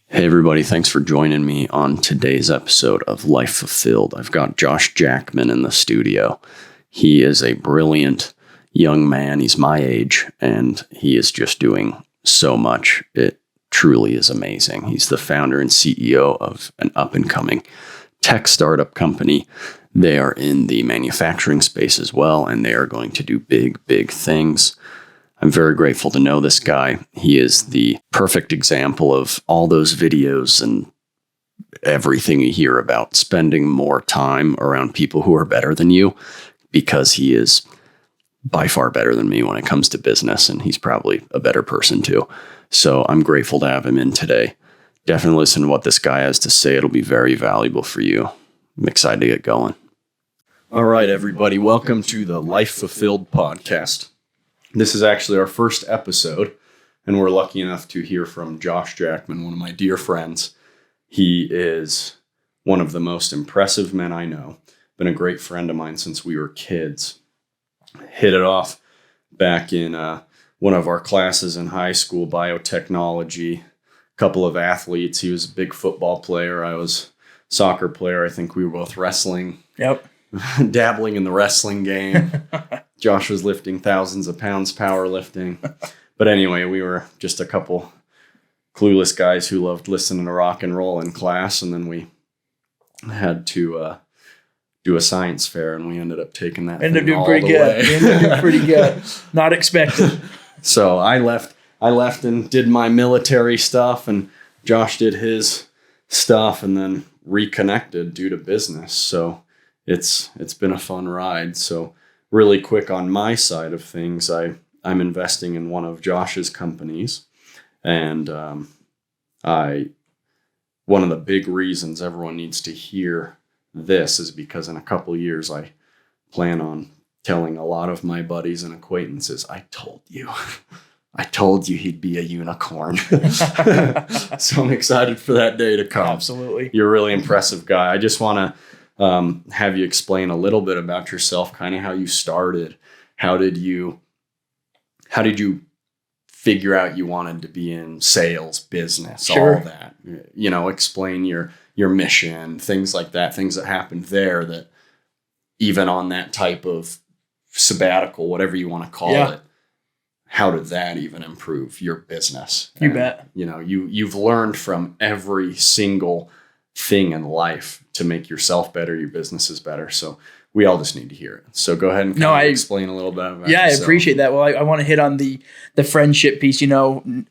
Hey everybody, thanks for joining me on today's episode of Life Fulfilled. I've got Josh Jackman in the studio. He is a brilliant young man. He's my age, and he is just doing so much. It truly is amazing. He's the founder and CEO of an up-and-coming tech startup company. They are in the manufacturing space as well, and they are going to do big, big things. I'm very grateful to know this guy. He is the perfect example of all those videos and everything you hear about spending more time around people who are better than you, because he is by far better than me when it comes to business, and he's probably a better person too. So I'm grateful to have him in today. Definitely listen to what this guy has to say. It'll be very valuable for you. I'm excited to get going. All right, everybody. Welcome to the Life Fulfilled podcast. This is actually our first episode, and we're lucky enough to hear from Josh Jackman, one of my dear friends. He is one of the most impressive men I know. Been a great friend of mine since we were kids. Hit it off back in one of our classes in high school, biotechnology. A couple of athletes. He was a big football player. I was a soccer player. I think we were both wrestling. Yep. Dabbling in the wrestling game. Josh was lifting thousands of pounds powerlifting. But anyway, we were just a couple clueless guys who loved listening to rock and roll in class. And then we had to do a science fair, and we ended up taking that Ended up thing doing all pretty the good. way. Ended up doing pretty good. Not expected. So I left and did my military stuff, and Josh did his stuff, and then reconnected due to business. So it's been a fun ride. So really quick on my side of things, I'm investing in one of Josh's companies, and one of the big reasons everyone needs to hear this is because in a couple of years I plan on telling a lot of my buddies and acquaintances, I told you he'd be a unicorn. So I'm excited for that day to come. Absolutely. You're a really impressive guy. I just want to have you explain a little bit about yourself, kind of how you started. How did you figure out you wanted to be in sales, business, Sure. all that? Explain your mission, things like that, things that happened there that even on that type of sabbatical, whatever you want to call it, how did that even improve your business? You bet. You've learned from every single thing in life to make yourself better, your business is better. So we all just need to hear it. So go ahead and explain a little bit about yourself. I appreciate that. Well, I want to hit on the friendship piece. We've known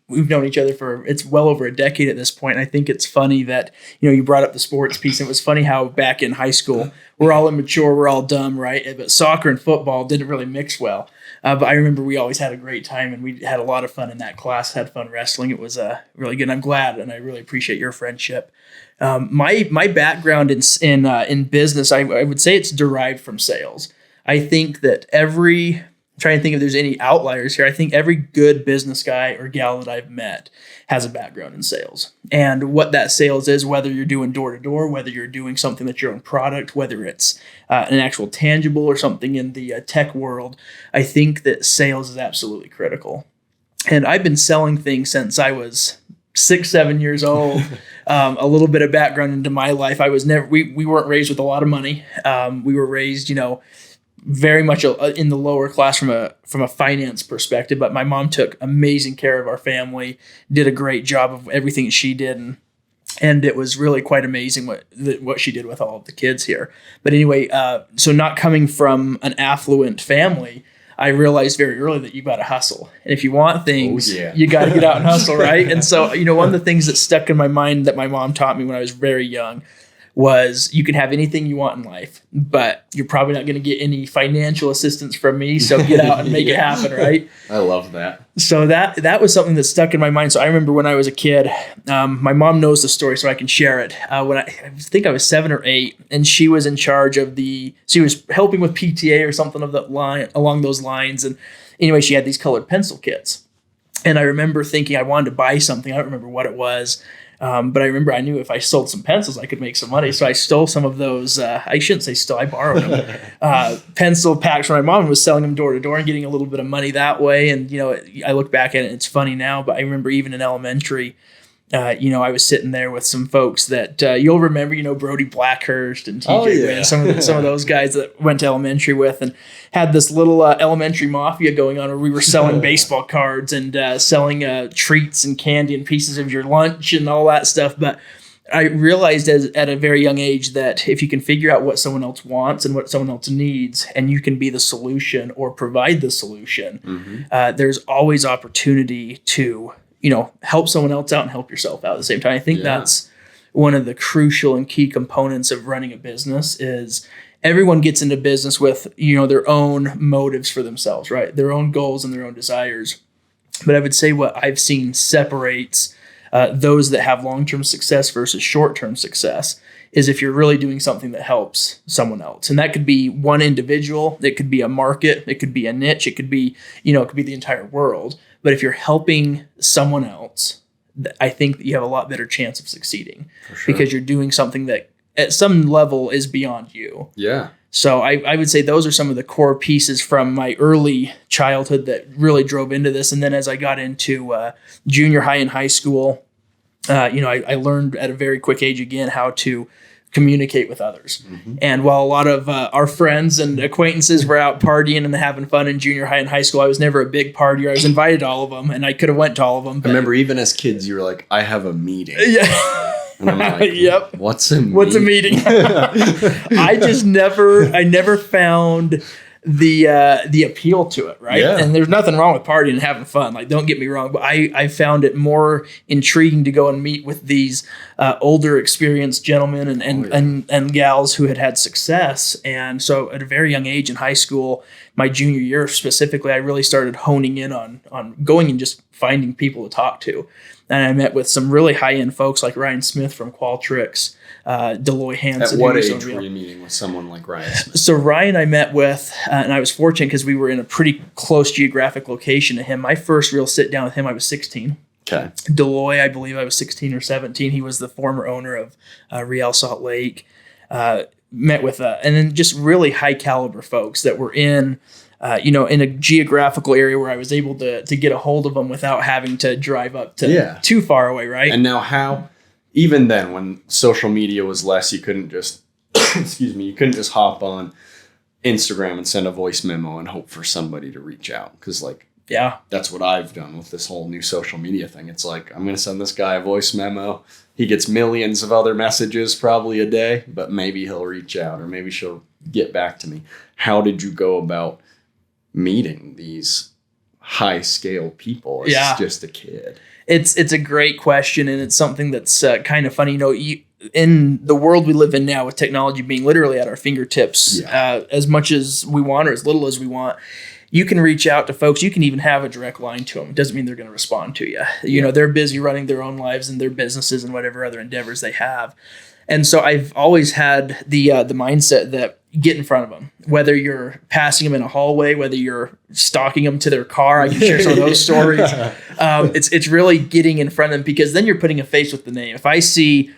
each other it's well over a decade at this point. And I think it's funny that, you brought up the sports piece. And it was funny how back in high school, we're all immature, we're all dumb, right? But soccer and football didn't really mix well. But I remember we always had a great time, and we had a lot of fun in that class, had fun wrestling. It was really good. And I'm glad, and I really appreciate your friendship. My background in business, I would say it's derived from sales. I think that I'm trying to think if there's any outliers here. I think every good business guy or gal that I've met has a background in sales. And what that sales is, whether you're doing door-to-door, whether you're doing something that's your own product, whether it's an actual tangible or something in the tech world, I think that sales is absolutely critical. And I've been selling things since I was 6-7 years old. A little bit of background into my life. I was we weren't raised with a lot of money. We were raised, very much in the lower class from a finance perspective, but my mom took amazing care of our family, did a great job of everything she did. And it was really quite amazing what she did with all of the kids here. But anyway, so not coming from an affluent family, I realized very early that you got to hustle. And if you want things, you got to get out and hustle, right? And so, one of the things that stuck in my mind that my mom taught me when I was very young was you can have anything you want in life, but you're probably not going to get any financial assistance from me. So get out and make it happen, right? I love that. So that was something that stuck in my mind. So I remember when I was a kid, my mom knows the story, so I can share it. When I think I was 7 or 8, and she was in charge of she was helping with PTA or something along those lines. And anyway, she had these colored pencil kits. And I remember thinking I wanted to buy something. I don't remember what it was. But I remember I knew if I sold some pencils, I could make some money. So I stole some of those. I shouldn't say stole, I borrowed them. Pencil packs from my mom, was selling them door to door and getting a little bit of money that way. And, I look back at it, and it's funny now, but I remember even in elementary, I was sitting there with some folks that you'll remember, Brody Blackhurst and TJ Wynn, some of those guys that went to elementary with, and had this little elementary mafia going on where we were selling baseball cards and selling treats and candy and pieces of your lunch and all that stuff. But I realized at a very young age that if you can figure out what someone else wants and what someone else needs, and you can be the solution or provide the solution, there's always opportunity to help someone else out and help yourself out at the same time. I think that's one of the crucial and key components of running a business is everyone gets into business with, their own motives for themselves, right? Their own goals and their own desires. But I would say what I've seen separates those that have long-term success versus short-term success is if you're really doing something that helps someone else. And that could be one individual, it could be a market, it could be a niche, it could be the entire world. But if you're helping someone else, I think that you have a lot better chance of succeeding because you're doing something that at some level is beyond you. Yeah. So I would say those are some of the core pieces from my early childhood that really drove into this. And then as I got into junior high and high school, I learned at a very quick age again how to communicate with others. And while a lot of our friends and acquaintances were out partying and having fun in junior high and high school, I was never a big partier. I was invited to all of them, and I could have went to all of them. I remember even as kids, you were like, "I have a meeting." Yeah. And I'm like, "Yep. What's a meeting?" What's a meeting? I never found the appeal to it, right? Yeah. And there's nothing wrong with partying and having fun. Like, don't get me wrong, but I found it more intriguing to go and meet with these older, experienced gentlemen and gals who had success. And so, at a very young age in high school, my junior year specifically, I really started honing in on going and just finding people to talk to. And I met with some really high-end folks like Ryan Smith from Qualtrics, Deloy Hansen. At what age were you meeting with someone like Ryan Smith? So Ryan I met with, and I was fortunate because we were in a pretty close geographic location to him. My first real sit down with him, I was 16. Okay. Deloy, I believe I was 16 or 17. He was the former owner of Real Salt Lake. Met with, and then just really high caliber folks that were in a geographical area where I was able to get a hold of them without having to drive up to too far away, right? And now even then when social media was less, you couldn't just, you couldn't just hop on Instagram and send a voice memo and hope for somebody to reach out. Because that's what I've done with this whole new social media thing. It's like, I'm going to send this guy a voice memo. He gets millions of other messages probably a day, but maybe he'll reach out or maybe she'll get back to me. How did you go about meeting these high scale people as just a kid? It's a great question, and it's something that's kind of funny. In the world we live in now, with technology being literally at our fingertips, as much as we want or as little as we want, you can reach out to folks. You can even have a direct line to them. It doesn't mean they're going to respond to you. They're busy running their own lives and their businesses and whatever other endeavors they have. And so I've always had the mindset that get in front of them, whether you're passing them in a hallway, whether you're stalking them to their car. I can share some of those stories. It's really getting in front of them, because then you're putting a face with the name. If I see,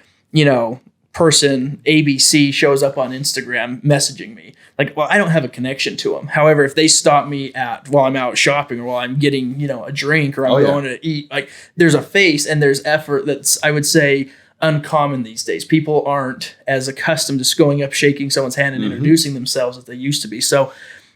person ABC shows up on Instagram messaging me, like, well, I don't have a connection to them. However, if they stop me while I'm out shopping or while I'm getting, a drink or I'm going to eat, like, there's a face and there's effort that's, I would say, uncommon these days. People aren't as accustomed to just going up, shaking someone's hand and introducing themselves as they used to be. So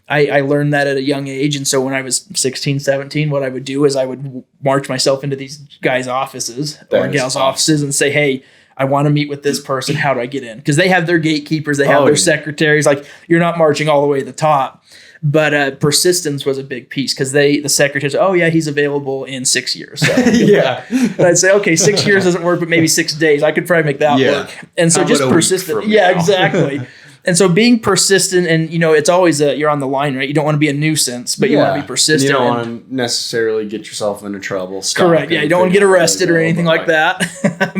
I learned that at a young age. And so when I was 16, 17, what I would do is I would march myself into these guys' offices or gals' offices and say, hey, I want to meet with this person. How do I get in? Because they have their gatekeepers. They have their secretaries. Like, you're not marching all the way to the top. But persistence was a big piece, because the secretaries, he's available in 6 years. So, And I'd say, okay, 6 years doesn't work, but maybe 6 days. I could probably make that work. And so just persistent. Exactly. And so being persistent, and it's always you're on the line, right? You don't want to be a nuisance, but you want to be persistent. You don't want to necessally get yourself into trouble. Correct. Yeah, you don't want to get arrested or anything like that.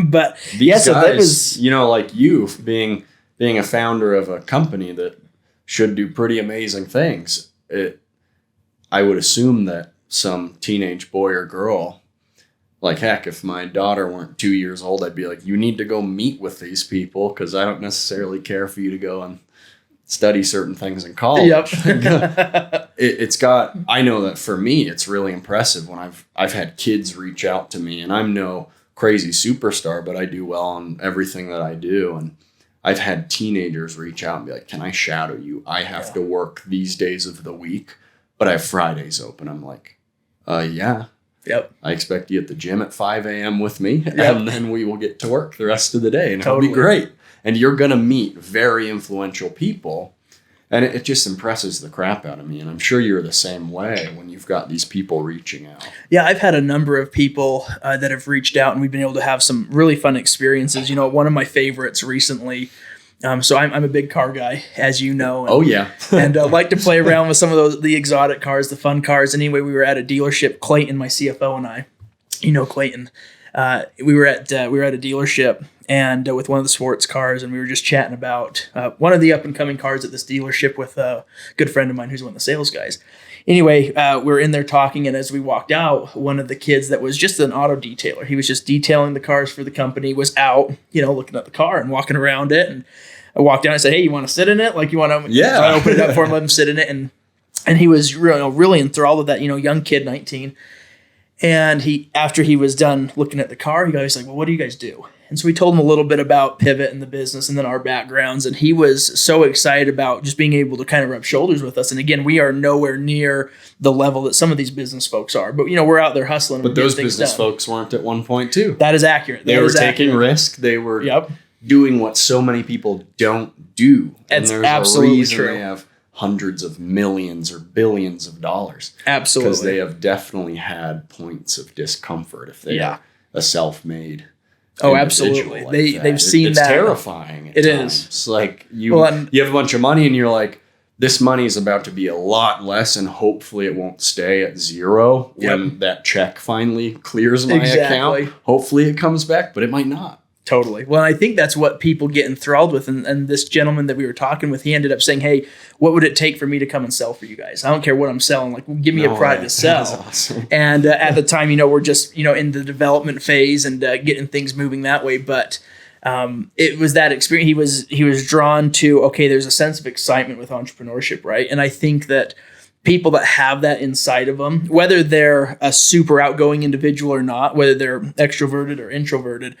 But these guys, that was, like you being a founder of a company that should do pretty amazing things. I would assume that some teenage boy or girl, like, heck, if my daughter weren't 2 years old, I'd be like, you need to go meet with these people, because I don't necessarily care for you to go and study certain things in college. Yep. I know that for me, it's really impressive when I've had kids reach out to me, and I'm no crazy superstar, but I do well on everything that I do. And I've had teenagers reach out and be like, can I shadow you? I have to work these days of the week, but I have Fridays open. I'm like, yeah. Yep. I expect you at the gym at 5 a.m. with me, and then we will get to work the rest of the day, and it'll be great. And you're going to meet very influential people, and it just impresses the crap out of me. And I'm sure you're the same way when you've got these people reaching out. Yeah, I've had a number of people that have reached out, and we've been able to have some really fun experiences. You know, one of my favorites recently, so I'm a big car guy, as you know. And, and like to play around with some of the exotic cars, the fun cars. Anyway, we were at a dealership, Clayton, my CFO, and I, you know, Clayton. We were at a dealership and with one of the sports cars, and we were just chatting about one of the up and coming cars at this dealership with a good friend of mine who's one of the sales guys. Anyway, we were in there talking, and as we walked out, one of the kids that was just an auto detailer, he was just detailing the cars for the company, was out, you know, looking at the car and walking around it. And I walked down and said, hey, you want to sit in it? Like, you want to? Yeah. So I opened it up for him, let him sit in it. And he was really enthralled with that, you know, young kid, 19. And after he was done looking at the car, he was like, well, what do you guys do? And so we told him a little bit about Pivot and the business and then our backgrounds. And he was so excited about just being able to kind of rub shoulders with us. And again, we are nowhere near the level that some of these business folks are. But, you know, we're out there hustling. But those business folks weren't at one point too. That is accurate. They were taking risk. They were doing what so many people don't do. That's and there's absolutely a reason true. They have hundreds of millions or billions of dollars. Absolutely. Because they have definitely had points of discomfort if they are a self-made. Oh, absolutely. Like they've seen it's that. It's terrifying. It is. It's like you have a bunch of money and you're like, this money is about to be a lot less, and hopefully it won't stay at zero when that check finally clears my account. Hopefully it comes back, but it might not. Totally. Well, I think that's what people get enthralled with. And this gentleman that we were talking with, he ended up saying, hey, what would it take for me to come and sell for you guys? I don't care what I'm selling. Like, give me a product to sell. That's awesome. And at the time, you know, we're just, you know, in the development phase and getting things moving that way. But it was that experience. He was drawn to, okay, there's a sense of excitement with entrepreneurship, right? And I think that people that have that inside of them, whether they're a super outgoing individual or not, whether they're extroverted or introverted,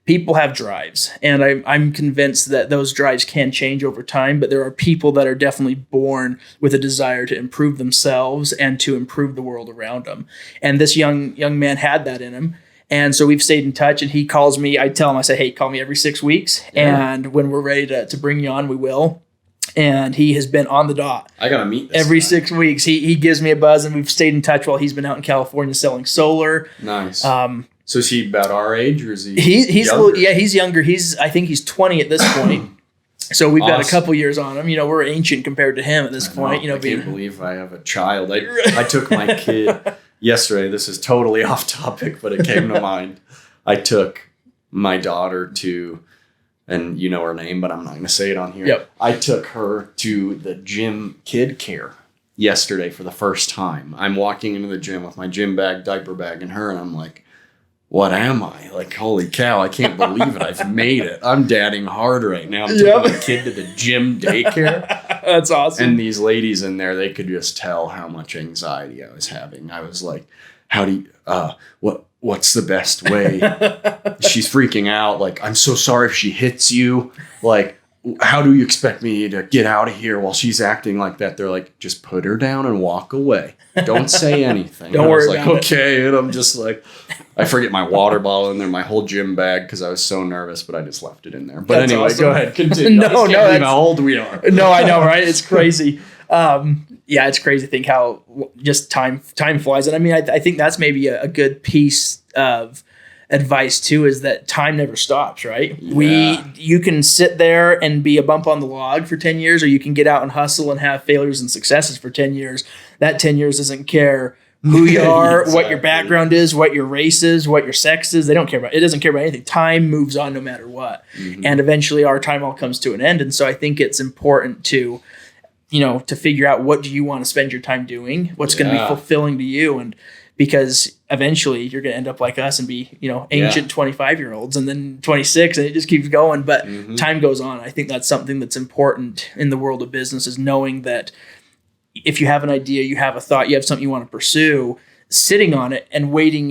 people have drives, and I'm convinced that those drives can change over time, but there are people that are definitely born with a desire to improve themselves and to improve the world around them. And this young man had that in him. And so we've stayed in touch, and he calls me. I tell him, I say, hey, call me every 6 weeks. Yeah. And when we're ready to bring you on, we will. And he has been on the dot. I got to meet this every guy. 6 weeks. He gives me a buzz, and we've stayed in touch while he's been out in California selling solar. Nice. So is he about our age, or is he? He's younger? He's younger. I think he's 20 at this point. So we've got a couple years on him. You know, we're ancient compared to him at this point. You know, I can't believe I have a child. I took my kid yesterday. This is totally off topic, but it came to mind. I took my daughter to, and you know her name, but I'm not going to say it on here. Yep. I took her to the gym kid care yesterday for the first time. I'm walking into the gym with my gym bag, diaper bag, and her, and I'm like, what am I? Like, holy cow, I can't believe it. I've made it. I'm dadding hard right now. I'm taking my kid to the gym daycare. That's awesome. And these ladies in there, they could just tell how much anxiety I was having. I was like, how do you, what's the best way? She's freaking out. Like, I'm so sorry if she hits you. Like, how do you expect me to get out of here while she's acting like that? They're like, just put her down and walk away. Don't say anything. Don't worry about it. I was like, okay. And I'm just like, I forget my water bottle in there, my whole gym bag, because I was so nervous, but I just left it in there. But anyway, awesome. Go ahead. Continue. No, how old we are. No, I know, right? It's crazy. Yeah, it's crazy to think how just time flies. And I mean, I think that's maybe a good piece of advice too, is that time never stops, right? Yeah. You can sit there and be a bump on the log for 10 years, or you can get out and hustle and have failures and successes for 10 years. That 10 years doesn't care who you are, exactly. What your background is, what your race is, what your sex is. It doesn't care about anything. Time moves on no matter what. Mm-hmm. And eventually our time all comes to an end. And so I think it's important to figure out, what do you want to spend your time doing? What's going to be fulfilling to you? And because eventually you're going to end up like us and be, ancient 25-year-olds and then 26, and it just keeps going. But time goes on. I think that's something that's important in the world of business, is knowing that if you have an idea, you have a thought, you have something you want to pursue, sitting on it and waiting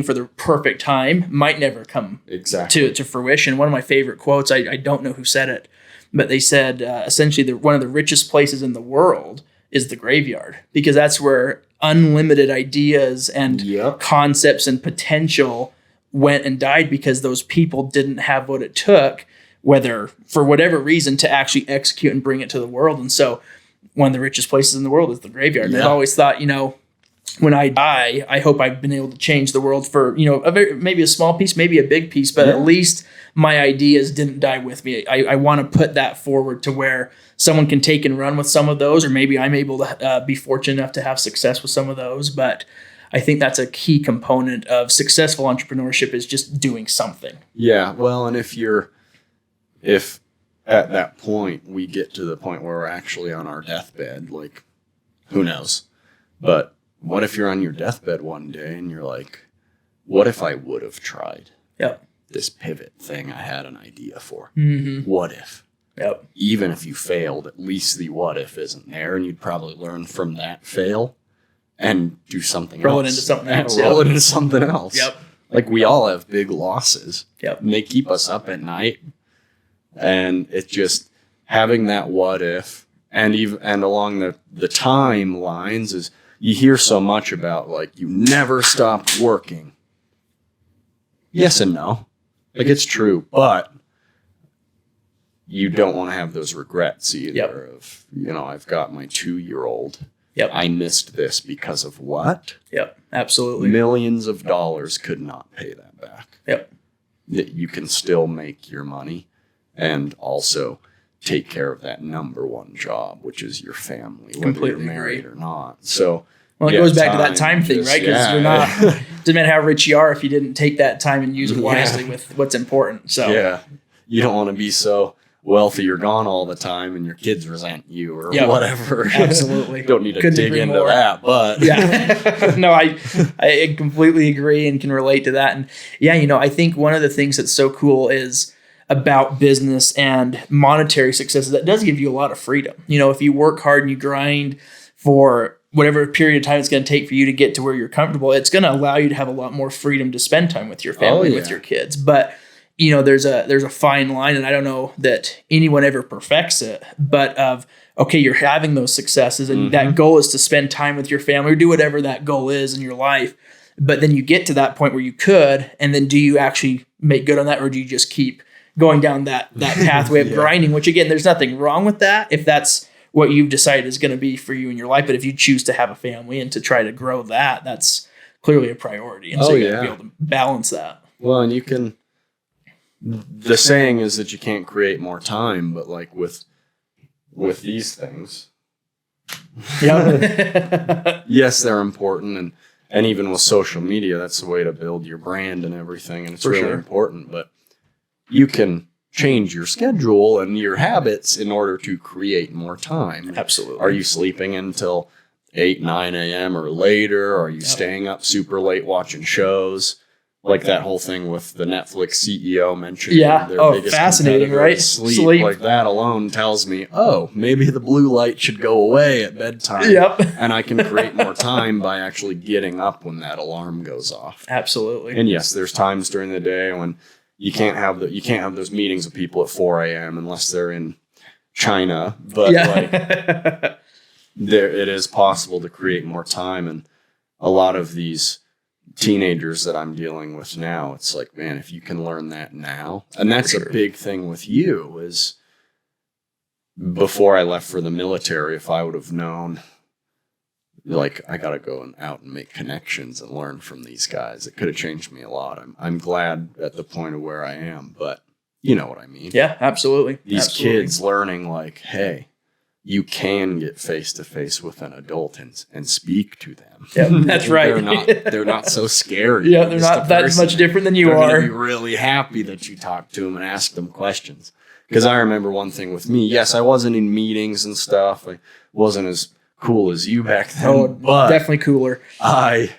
for the perfect time might never come to fruition. One of my favorite quotes, I don't know who said it, but they said essentially one of the richest places in the world is the graveyard, because that's where unlimited ideas and concepts and potential went and died, because those people didn't have what it took, whether for whatever reason, to actually execute and bring it to the world. And so one of the richest places in the world is the graveyard. And I've always thought, when I die, I hope I've been able to change the world for, maybe a small piece, maybe a big piece, but at least my ideas didn't die with me. I want to put that forward to where someone can take and run with some of those, or maybe I'm able to be fortunate enough to have success with some of those. But I think that's a key component of successful entrepreneurship, is just doing something. Yeah. Well, and if at that point we get to the point where we're actually on our deathbed, like, who knows? But what if you're on your deathbed one day and you're like, what if I would have tried this pivot thing I had an idea for? Mm-hmm. What if? Yep. Even if you failed, at least the what if isn't there, and you'd probably learn from that fail and do something else. Roll it into something else. Yep. Like, we all have big losses. Yep. And they keep us up at night. And it's just having that what if, and along the timelines is, you hear so much about, like, you never stopped working. Yes and no. Like, it's true, but you don't want to have those regrets either of, I've got my 2-year-old. Yep. I missed this because of what? Yep, absolutely. Millions of dollars could not pay that back. Yep. That you can still make your money and also take care of that number one job, which is your family, whether Completely you're married agree. or not. So, it goes back to that time thing, right? Because you're not, doesn't matter how rich you are if you didn't take that time and use it wisely with what's important. So you don't want to be so wealthy you're gone all the time and your kids resent you or whatever. Absolutely. Don't need to dig into that, but no, I completely agree and can relate to that. And I think one of the things that's so cool is about business and monetary success is that it does give you a lot of freedom. If you work hard and you grind for whatever period of time it's going to take for you to get to where you're comfortable, it's going to allow you to have a lot more freedom to spend time with your family, with your kids. But there's a fine line, and I don't know that anyone ever perfects it, but you're having those successes, and that goal is to spend time with your family or do whatever that goal is in your life. But then you get to that point where you could, and then do you actually make good on that, or do you just keep going down that pathway of grinding, which, again, there's nothing wrong with that if that's what you've decided is going to be for you in your life. But if you choose to have a family and to try to grow that, that's clearly a priority. And so you got to be able to balance that. Well, and you can, the saying is that you can't create more time, but like with these things, yes, they're important. And even with social media, that's the way to build your brand and everything. And it's really important, but you can change your schedule and your habits in order to create more time. Absolutely. Are you sleeping until 8, 9 a.m. or later? Are you staying up super late watching shows? Like that whole thing with the Netflix CEO mentioning their biggest fascinating, right? Sleep. Like that alone tells me, maybe the blue light should go away at bedtime. Yep. And I can create more time by actually getting up when that alarm goes off. Absolutely. And yes, there's times during the day when you can't have those meetings with people at 4 a.m. unless they're in China. But it is possible to create more time. And a lot of these teenagers that I'm dealing with now, it's like, man, if you can learn that now, and that's a big thing with you is before I left for the military, if I would have known, like, I got to go out and make connections and learn from these guys, it could have changed me a lot. I'm glad at the point of where I am, but you know what I mean? Yeah, absolutely. These kids learning like, hey, you can get face to face with an adult and speak to them. Yeah, that's right. They're not so scary. Yeah, they're not that much different than you are. They're going to be really happy that you talk to them and ask them questions. Because I remember one thing with me. Yes, I wasn't in meetings and stuff. I wasn't as cool as you back then. But definitely cooler. I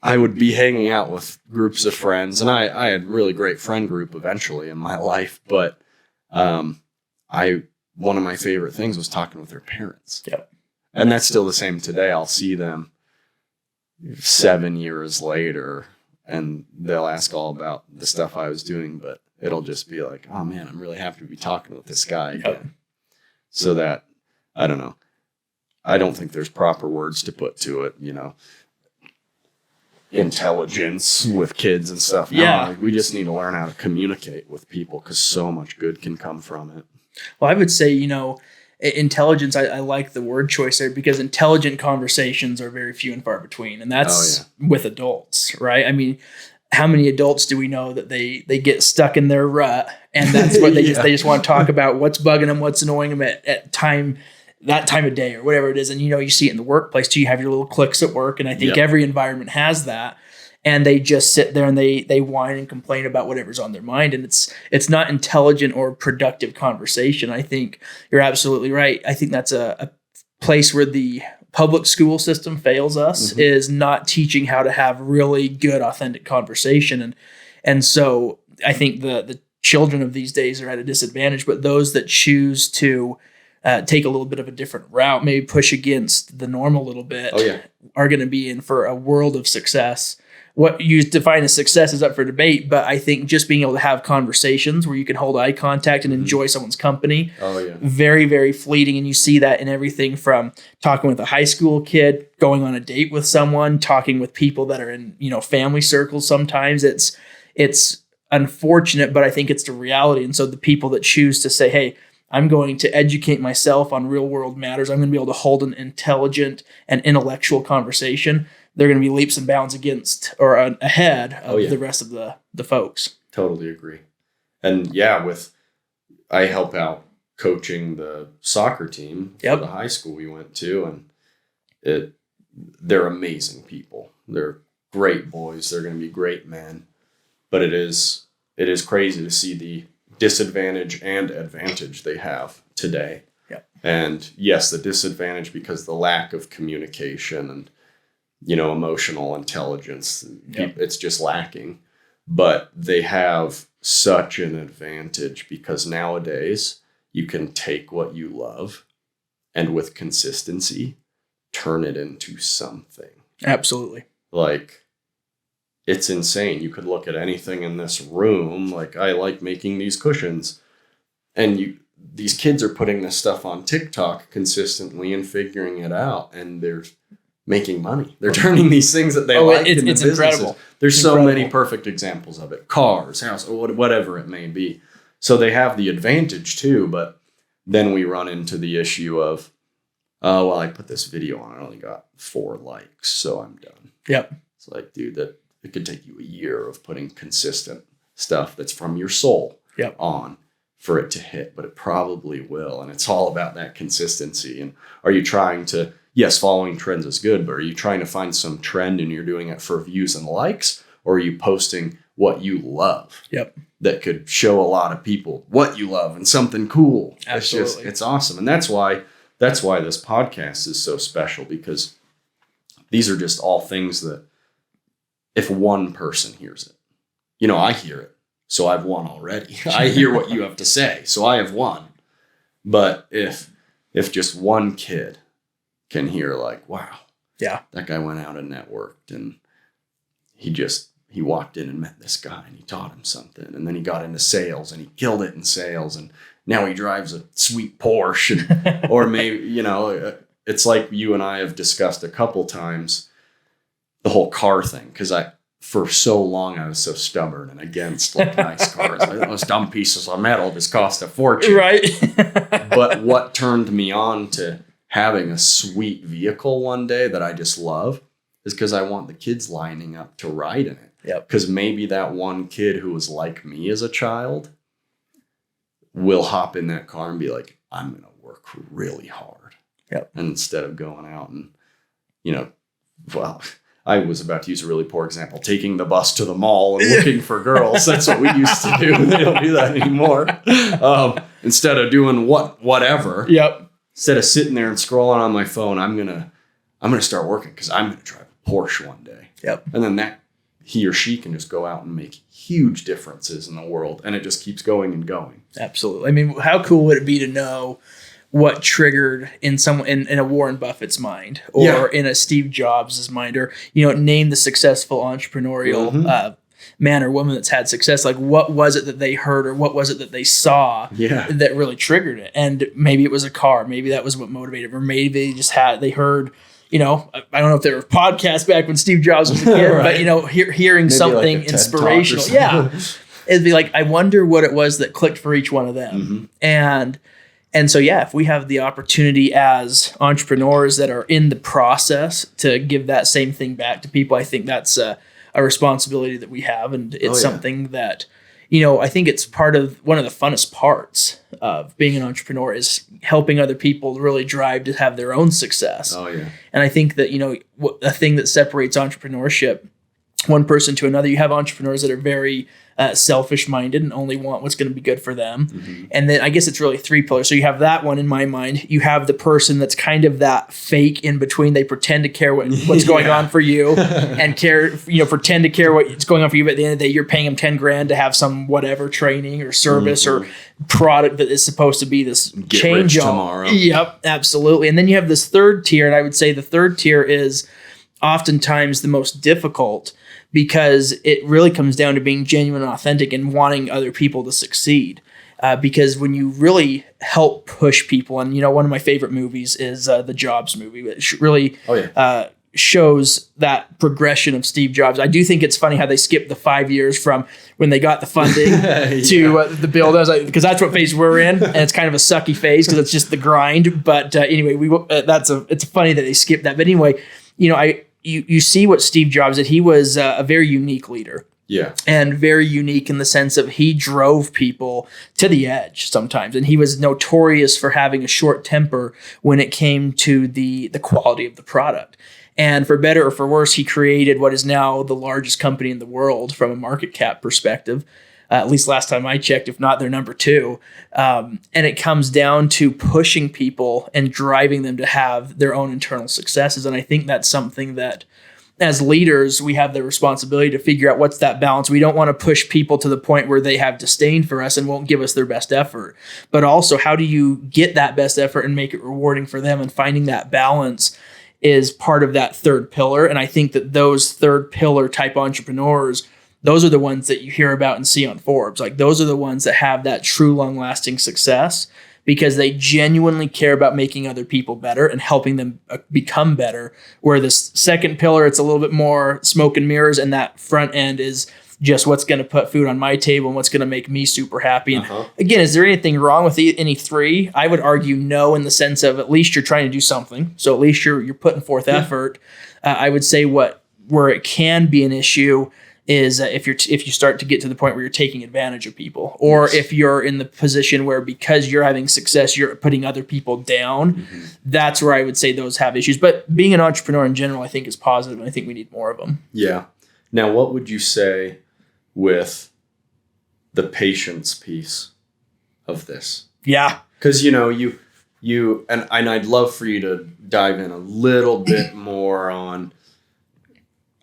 would be hanging out with groups of friends, and I had a really great friend group eventually in my life. But one of my favorite things was talking with their parents. Yep. And that's still the same today. I'll see them 7 years later, and they'll ask all about the stuff I was doing, but it'll just be like, oh man, I'm really happy to be talking with this guy again. So that, I don't know. I don't think there's proper words to put to it, intelligence with kids and stuff. Yeah. No, we just need to learn how to communicate with people because so much good can come from it. Well, I would say, intelligence, I like the word choice there because intelligent conversations are very few and far between. And that's with adults, right? I mean, how many adults do we know that they get stuck in their rut and that's what they just want to talk about, what's bugging them, what's annoying them at that time of day or whatever it is. And, you see it in the workplace too. You have your little cliques at work. And I think every environment has that. And they just sit there and they whine and complain about whatever's on their mind. And it's not intelligent or productive conversation. I think you're absolutely right. I think that's a place where the public school system fails us, is not teaching how to have really good, authentic conversation. And so I think the children of these days are at a disadvantage, but those that choose to take a little bit of a different route, maybe push against the norm a little bit, are going to be in for a world of success. What you define as success is up for debate, but I think just being able to have conversations where you can hold eye contact and enjoy someone's company, very, very fleeting. And you see that in everything from talking with a high school kid, going on a date with someone, talking with people that are in, family circles. Sometimes it's unfortunate, but I think it's the reality. And so the people that choose to say, hey, I'm going to educate myself on real world matters, I'm going to be able to hold an intelligent and intellectual conversation, they're going to be leaps and bounds against or ahead of the rest of the folks. Totally agree. And I help out coaching the soccer team for the high school we went to, and they're amazing people. They're great boys. They're going to be great men. But it is crazy to see the disadvantage and advantage they have today. Yep. And yes, the disadvantage because the lack of communication and emotional intelligence, it's just lacking. But they have such an advantage because nowadays you can take what you love and with consistency turn it into something. Absolutely. Like, it's insane. You could look at anything in this room. Like, I like making these cushions. And these kids are putting this stuff on TikTok consistently and figuring it out. And they're making money. They're turning these things that they like into businesses. Incredible. There's so many perfect examples of it. Cars, house, or whatever it may be. So they have the advantage too, but then we run into the issue of, oh, well, I put this video on. I only got 4 likes, so I'm done. Yep. It's like, dude, it could take you a year of putting consistent stuff that's from your soul on for it to hit, but it probably will. And it's all about that consistency. And are you trying to, yes, following trends is good, but are you trying to find some trend and you're doing it for views and likes? Or are you posting what you love? Yep. That could show a lot of people what you love and something cool. Absolutely. It's awesome. And that's why this podcast is so special, because these are just all things that if one person hears it, I hear it, so I've won already. I hear what you have to say, so I have won. But if just one kid can hear like, wow, that guy went out and networked and he walked in and met this guy and he taught him something, and then he got into sales and he killed it in sales, and now he drives a sweet Porsche, and, or maybe, it's like you and I have discussed a couple times, the whole car thing, because for so long I was so stubborn and against nice cars. Like, those dumb pieces of metal just cost a fortune. Right. But what turned me on to having a sweet vehicle one day that I just love is because I want the kids lining up to ride in it. Yep. Because maybe that one kid who was like me as a child will hop in that car and be like, I'm going to work really hard. Yep. And instead of going out and, I was about to use a really poor example, taking the bus to the mall and looking for girls. That's what we used to do. They don't do that anymore. Instead of doing whatever. Yep. Instead of sitting there and scrolling on my phone, I'm gonna start working because I'm gonna drive a Porsche one day. Yep. And then that he or she can just go out and make huge differences in the world, and it just keeps going and going. Absolutely. I mean, how cool would it be to know what triggered in a Warren Buffett's mind or in a Steve Jobs' mind, or, name the successful entrepreneurial man or woman that's had success. Like, what was it that they heard, or what was it that they saw that really triggered it? And maybe it was a car. Maybe that was what motivated them. Or maybe they heard, I don't know if there were podcasts back when Steve Jobs was a kid, right. But, hearing maybe something like inspirational. Yeah. It'd be like, I wonder what it was that clicked for each one of them. Mm-hmm. And so, if we have the opportunity as entrepreneurs that are in the process to give that same thing back to people, I think that's a responsibility that we have. And it's something that, I think it's part of one of the funnest parts of being an entrepreneur is helping other people really drive to have their own success. Oh, yeah. And I think that, a thing that separates entrepreneurship, one person to another, you have entrepreneurs that are very selfish minded and only want what's going to be good for them. Mm-hmm. And then I guess it's really three pillars. So you have that one in my mind. You have the person that's kind of that fake in between. They pretend to care what's going on for you and pretend to care what's going on for you. But at the end of the day, you're paying them $10,000 to have some whatever training or service or product that is supposed to be this Get change rich tomorrow. Yep, absolutely. And then you have this third tier. And I would say the third tier is oftentimes the most difficult, because it really comes down to being genuine and authentic and wanting other people to succeed. Because when you really help push people, and one of my favorite movies is the Jobs movie, which really shows that progression of Steve Jobs. I do think it's funny how they skipped the 5 years from when they got the funding to the build. I was like, because that's what phase we're in, and it's kind of a sucky phase because it's just the grind. But anyway, it's funny that they skipped that. But anyway, You see what Steve Jobs did. He was a very unique leader. Yeah. And very unique in the sense of he drove people to the edge sometimes. And he was notorious for having a short temper when it came to the quality of the product. And for better or for worse, he created what is now the largest company in the world from a market cap perspective. At least last time I checked, if not, they're number 2. And it comes down to pushing people and driving them to have their own internal successes. And I think that's something that as leaders, we have the responsibility to figure out what's that balance. We don't want to push people to the point where they have disdain for us and won't give us their best effort. But also, how do you get that best effort and make it rewarding for them? And finding that balance is part of that third pillar. And I think that those third pillar type entrepreneurs, those are the ones that you hear about and see on Forbes. Like, those are the ones that have that true long-lasting success because they genuinely care about making other people better and helping them become better. Where this second pillar, it's a little bit more smoke and mirrors, and that front end is just what's going to put food on my table and what's going to make me super happy. And again, is there anything wrong with any three? I would argue no, in the sense of at least you're trying to do something. So at least you're putting forth effort. I would say where it can be an issue is if you start to get to the point where you're taking advantage of people, or if you're in the position where because you're having success, you're putting other people down. Mm-hmm. That's where I would say those have issues. But being an entrepreneur in general, I think is positive, and I think we need more of them. Yeah. Now, what would you say with the patience piece of this? Yeah. Because, you and I'd love for you to dive in a little bit more on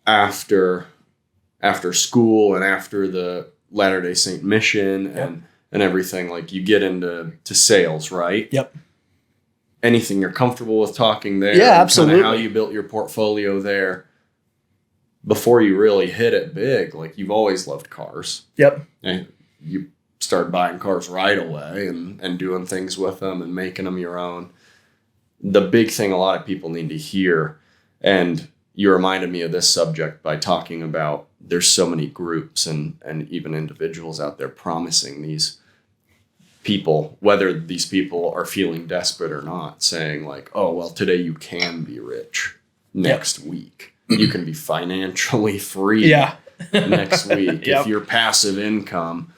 after school and after the Latter-day Saint mission and everything, like you get into sales, right? Yep. Anything you're comfortable with talking there? Yeah, absolutely. How you built your portfolio there before you really hit it big. Like, you've always loved cars. Yep. And you started buying cars right away and doing things with them and making them your own. The big thing a lot of people need to hear, and you reminded me of this subject by talking about there's so many groups and even individuals out there promising these people, whether these people are feeling desperate or not, saying like, oh, well, today you can be rich. Next week, you can be financially free next week. If your passive income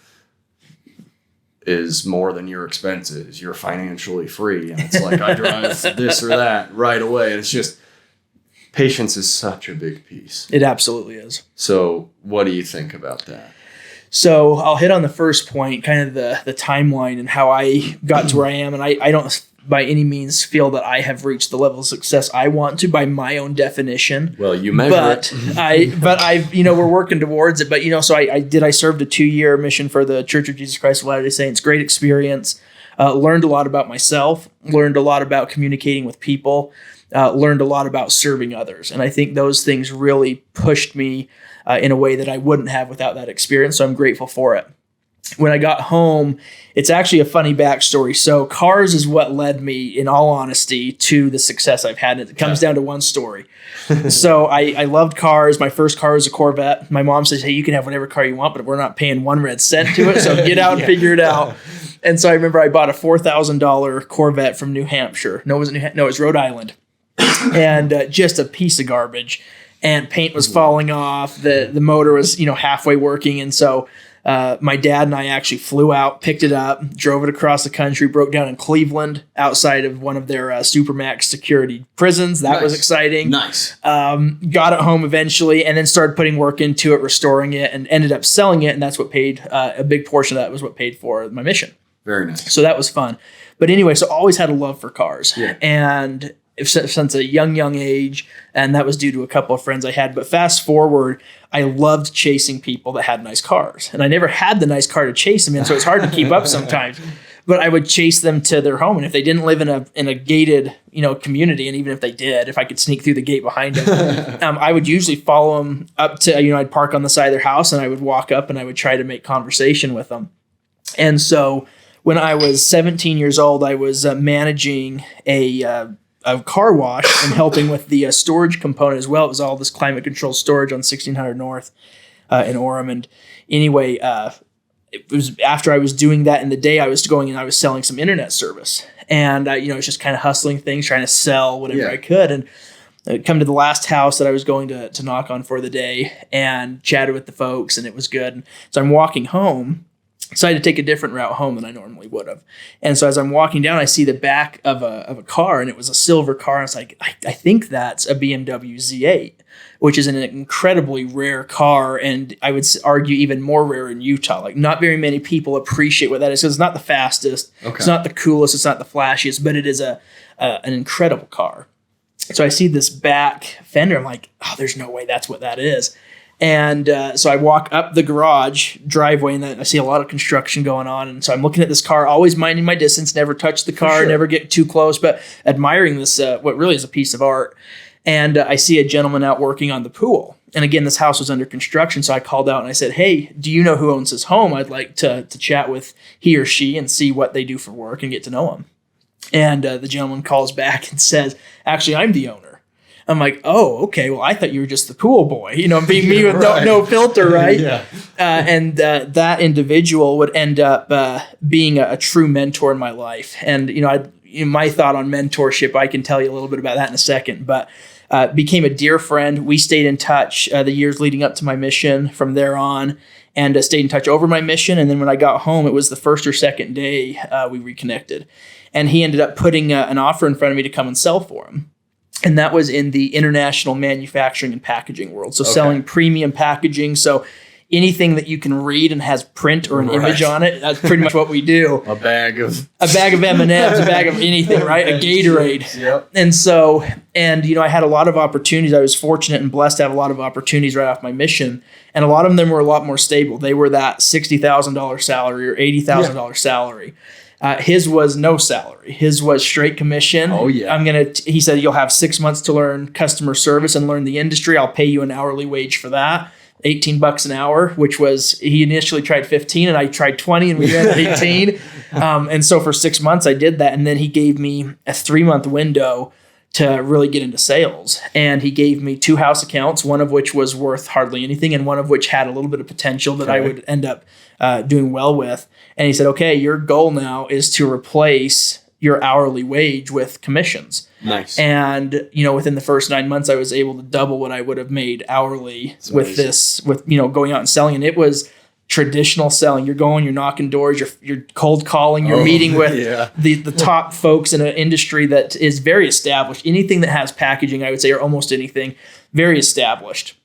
is more than your expenses, you're financially free. And it's like, I drive this or that right away. And it's just, patience is such a big piece. It absolutely is. So what do you think about that? So I'll hit on the first point, kind of the timeline and how I got to where I am. And I don't by any means feel that I have reached the level of success I want to by my own definition. Well, you measure it. We're working towards it. But, so I served a 2-year mission for the Church of Jesus Christ of Latter-day Saints. Great experience. Learned a lot about myself, learned a lot about communicating with people, learned a lot about serving others. And I think those things really pushed me in a way that I wouldn't have without that experience. So I'm grateful for it. When I got home, it's actually a funny backstory. So cars is what led me, in all honesty, to the success I've had. It comes down to one story. So I loved cars. My first car was a Corvette. My mom says, hey, you can have whatever car you want, but we're not paying 1 red cent to it. So get out and figure it out. And so I remember I bought a $4,000 Corvette from New Hampshire. No, it was Rhode Island. And just a piece of garbage. And paint was falling off. The motor was, halfway working. And so my dad and I actually flew out, picked it up, drove it across the country, broke down in Cleveland outside of one of their Supermax security prisons. That was exciting. Nice. Got it home eventually and then started putting work into it, restoring it, and ended up selling it. And that's what paid, a big portion of that was what paid for my mission. Very nice. So that was fun. But anyway, so always had a love for cars. Yeah. And since a young age, and that was due to a couple of friends I had. But fast forward, I loved chasing people that had nice cars. And I never had the nice car to chase them in, so it's hard to keep up sometimes. But I would chase them to their home. And if they didn't live in a gated, community, and even if they did, if I could sneak through the gate behind them, I would usually follow them up to, I'd park on the side of their house and I would walk up and I would try to make conversation with them. And so when I was 17 years old, I was managing a car wash and helping with the storage component as well. It was all this climate control storage on 1600 North in Orem. And anyway, it was after I was doing that in the day, I was going and I was selling some internet service. And, I was just kind of hustling things, trying to sell whatever I could. And I'd come to the last house that I was going to knock on for the day and chatted with the folks, and it was good. And so I'm walking home. Decided to take a different route home than I normally would have. And so as I'm walking down, I see the back of a car, and it was a silver car. And it's like, I think that's a BMW Z8, which is an incredibly rare car. And I would argue even more rare in Utah. Like, not very many people appreciate what that is. So it's not the fastest. Okay. It's not the coolest. It's not the flashiest, but it is an incredible car. So I see this back fender. I'm like, oh, there's no way that's what that is. And so I walk up the garage driveway, and I see a lot of construction going on. And so I'm looking at this car, always minding my distance, never touch the car, never get too close, but admiring this, what really is a piece of art. And I see a gentleman out working on the pool. And again, this house was under construction. So I called out and I said, hey, do you know who owns this home? I'd like to chat with he or she and see what they do for work and get to know them. And the gentleman calls back and says, actually, I'm the owner. I'm like, oh, okay. Well, I thought you were just the pool boy, being me with no filter, right? Yeah. And that individual would end up being a true mentor in my life. And, my thought on mentorship, I can tell you a little bit about that in a second, but became a dear friend. We stayed in touch the years leading up to my mission from there on, and stayed in touch over my mission. And then when I got home, it was the first or second day we reconnected. And he ended up putting an offer in front of me to come and sell for him. And that was in the international manufacturing and packaging world. So selling premium packaging. So anything that you can read and has print or an image on it, that's pretty much what we do. A bag of M&Ms, a bag of anything, right? A Gatorade. Yep. And so, I had a lot of opportunities. I was fortunate and blessed to have a lot of opportunities right off my mission. And a lot of them were a lot more stable. They were that $60,000 salary or $80,000 salary. His was no salary. His was straight commission. Oh yeah. He said, you'll have 6 months to learn customer service and learn the industry. I'll pay you an hourly wage for that. $18 an hour, which was, he initially tried 15 and I tried 20 and we ran at 18. And so for 6 months I did that. And then he gave me a 3-month window to really get into sales. And he gave me 2 house accounts, one of which was worth hardly anything and one of which had a little bit of potential that I would end up doing well with. And he said, okay, your goal now is to replace your hourly wage with commissions. Nice. And, within the first 9 months, I was able to double what I would have made hourly with going out and selling. And it was traditional selling. You're going, you're knocking doors, you're cold calling, you're meeting with the top folks in an industry that is very established. Anything that has packaging, I would say, or almost anything, very established.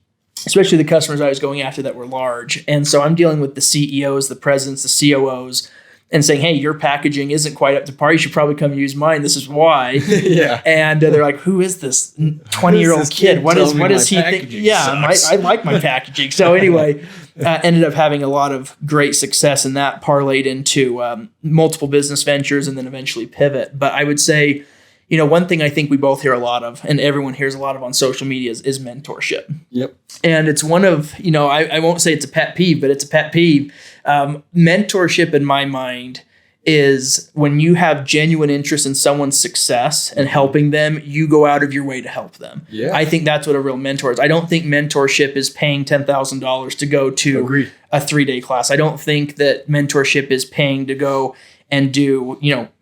Especially the customers I was going after that were large. And so I'm dealing with the CEOs, the presidents, the COOs, and saying, hey, your packaging isn't quite up to par. You should probably come use mine. This is why. Yeah. And they're like, who is this 20-year-old kid? What is he think? Yeah, I like my packaging. So anyway, ended up having a lot of great success, and that parlayed into multiple business ventures and then eventually pivot. But I would say, one thing I think we both hear a lot of, and everyone hears a lot of on social media, is mentorship. Yep. And it's one of, I won't say it's a pet peeve, but it's a pet peeve. Mentorship in my mind is when you have genuine interest in someone's success and helping them, you go out of your way to help them. Yeah. I think that's what a real mentor is. I don't think mentorship is paying $10,000 to go to a 3-day class. I don't think that mentorship is paying to go and do,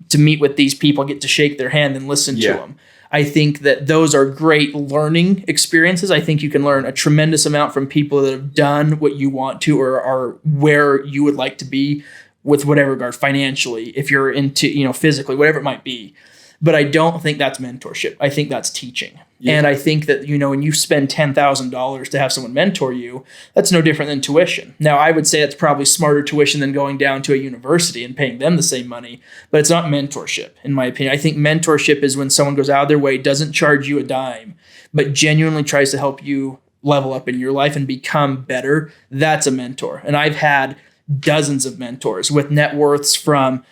to meet with these people, get to shake their hand and listen to them. I think that those are great learning experiences. I think you can learn a tremendous amount from people that have done what you want to or are where you would like to be with whatever regard, financially, if you're into, physically, whatever it might be. But I don't think that's mentorship. I think that's teaching. Yeah. And I think that, when you spend $10,000 to have someone mentor you, that's no different than tuition. Now, I would say it's probably smarter tuition than going down to a university and paying them the same money, but it's not mentorship, in my opinion. I think mentorship is when someone goes out of their way, doesn't charge you a dime, but genuinely tries to help you level up in your life and become better. That's a mentor. And I've had dozens of mentors with net worths from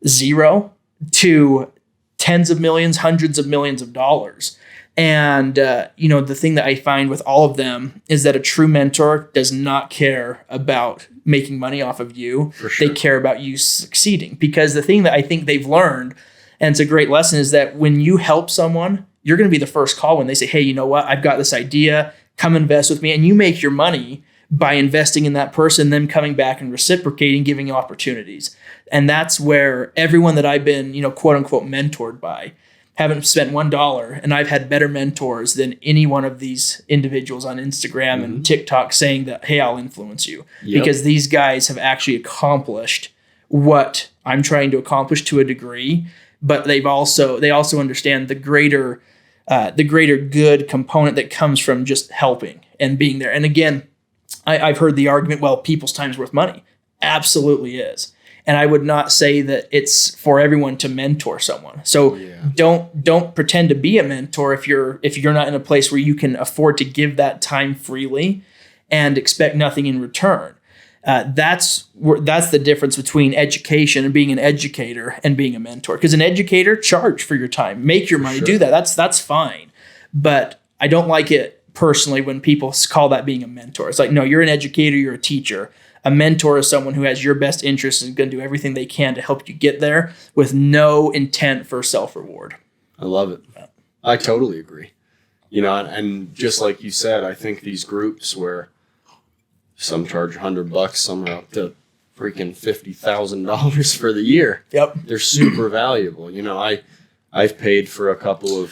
zero to tens of millions, hundreds of millions of dollars. And, the thing that I find with all of them is that a true mentor does not care about making money off of you. For sure. They care about you succeeding, because the thing that I think they've learned, and it's a great lesson, is that when you help someone, you're going to be the first call when they say, hey, you know what? I've got this idea, come invest with me. And you make your money by investing in that person, them coming back and reciprocating, giving you opportunities. And that's where everyone that I've been, quote unquote, mentored by, haven't spent $1, and I've had better mentors than any one of these individuals on Instagram and TikTok saying that, hey, I'll influence you. Yep. Because these guys have actually accomplished what I'm trying to accomplish to a degree, but they also understand the greater good component that comes from just helping and being there. And again, I've heard the argument, well, people's time is worth money. Absolutely is. And I would not say that it's for everyone to mentor someone. So don't pretend to be a mentor if you're not in a place where you can afford to give that time freely and expect nothing in return. That's the difference between education and being an educator and being a mentor. Because an educator, charge for your time, make your money, do that. That's fine. But I don't like it personally when people call that being a mentor. It's like, no, you're an educator, you're a teacher. A mentor is someone who has your best interest and is going to do everything they can to help you get there with no intent for self-reward. I love it. I totally agree. And just like you said, I think these groups where some charge $100, some are up to freaking $50,000 for the year. Yep. They're super valuable. I've paid for a couple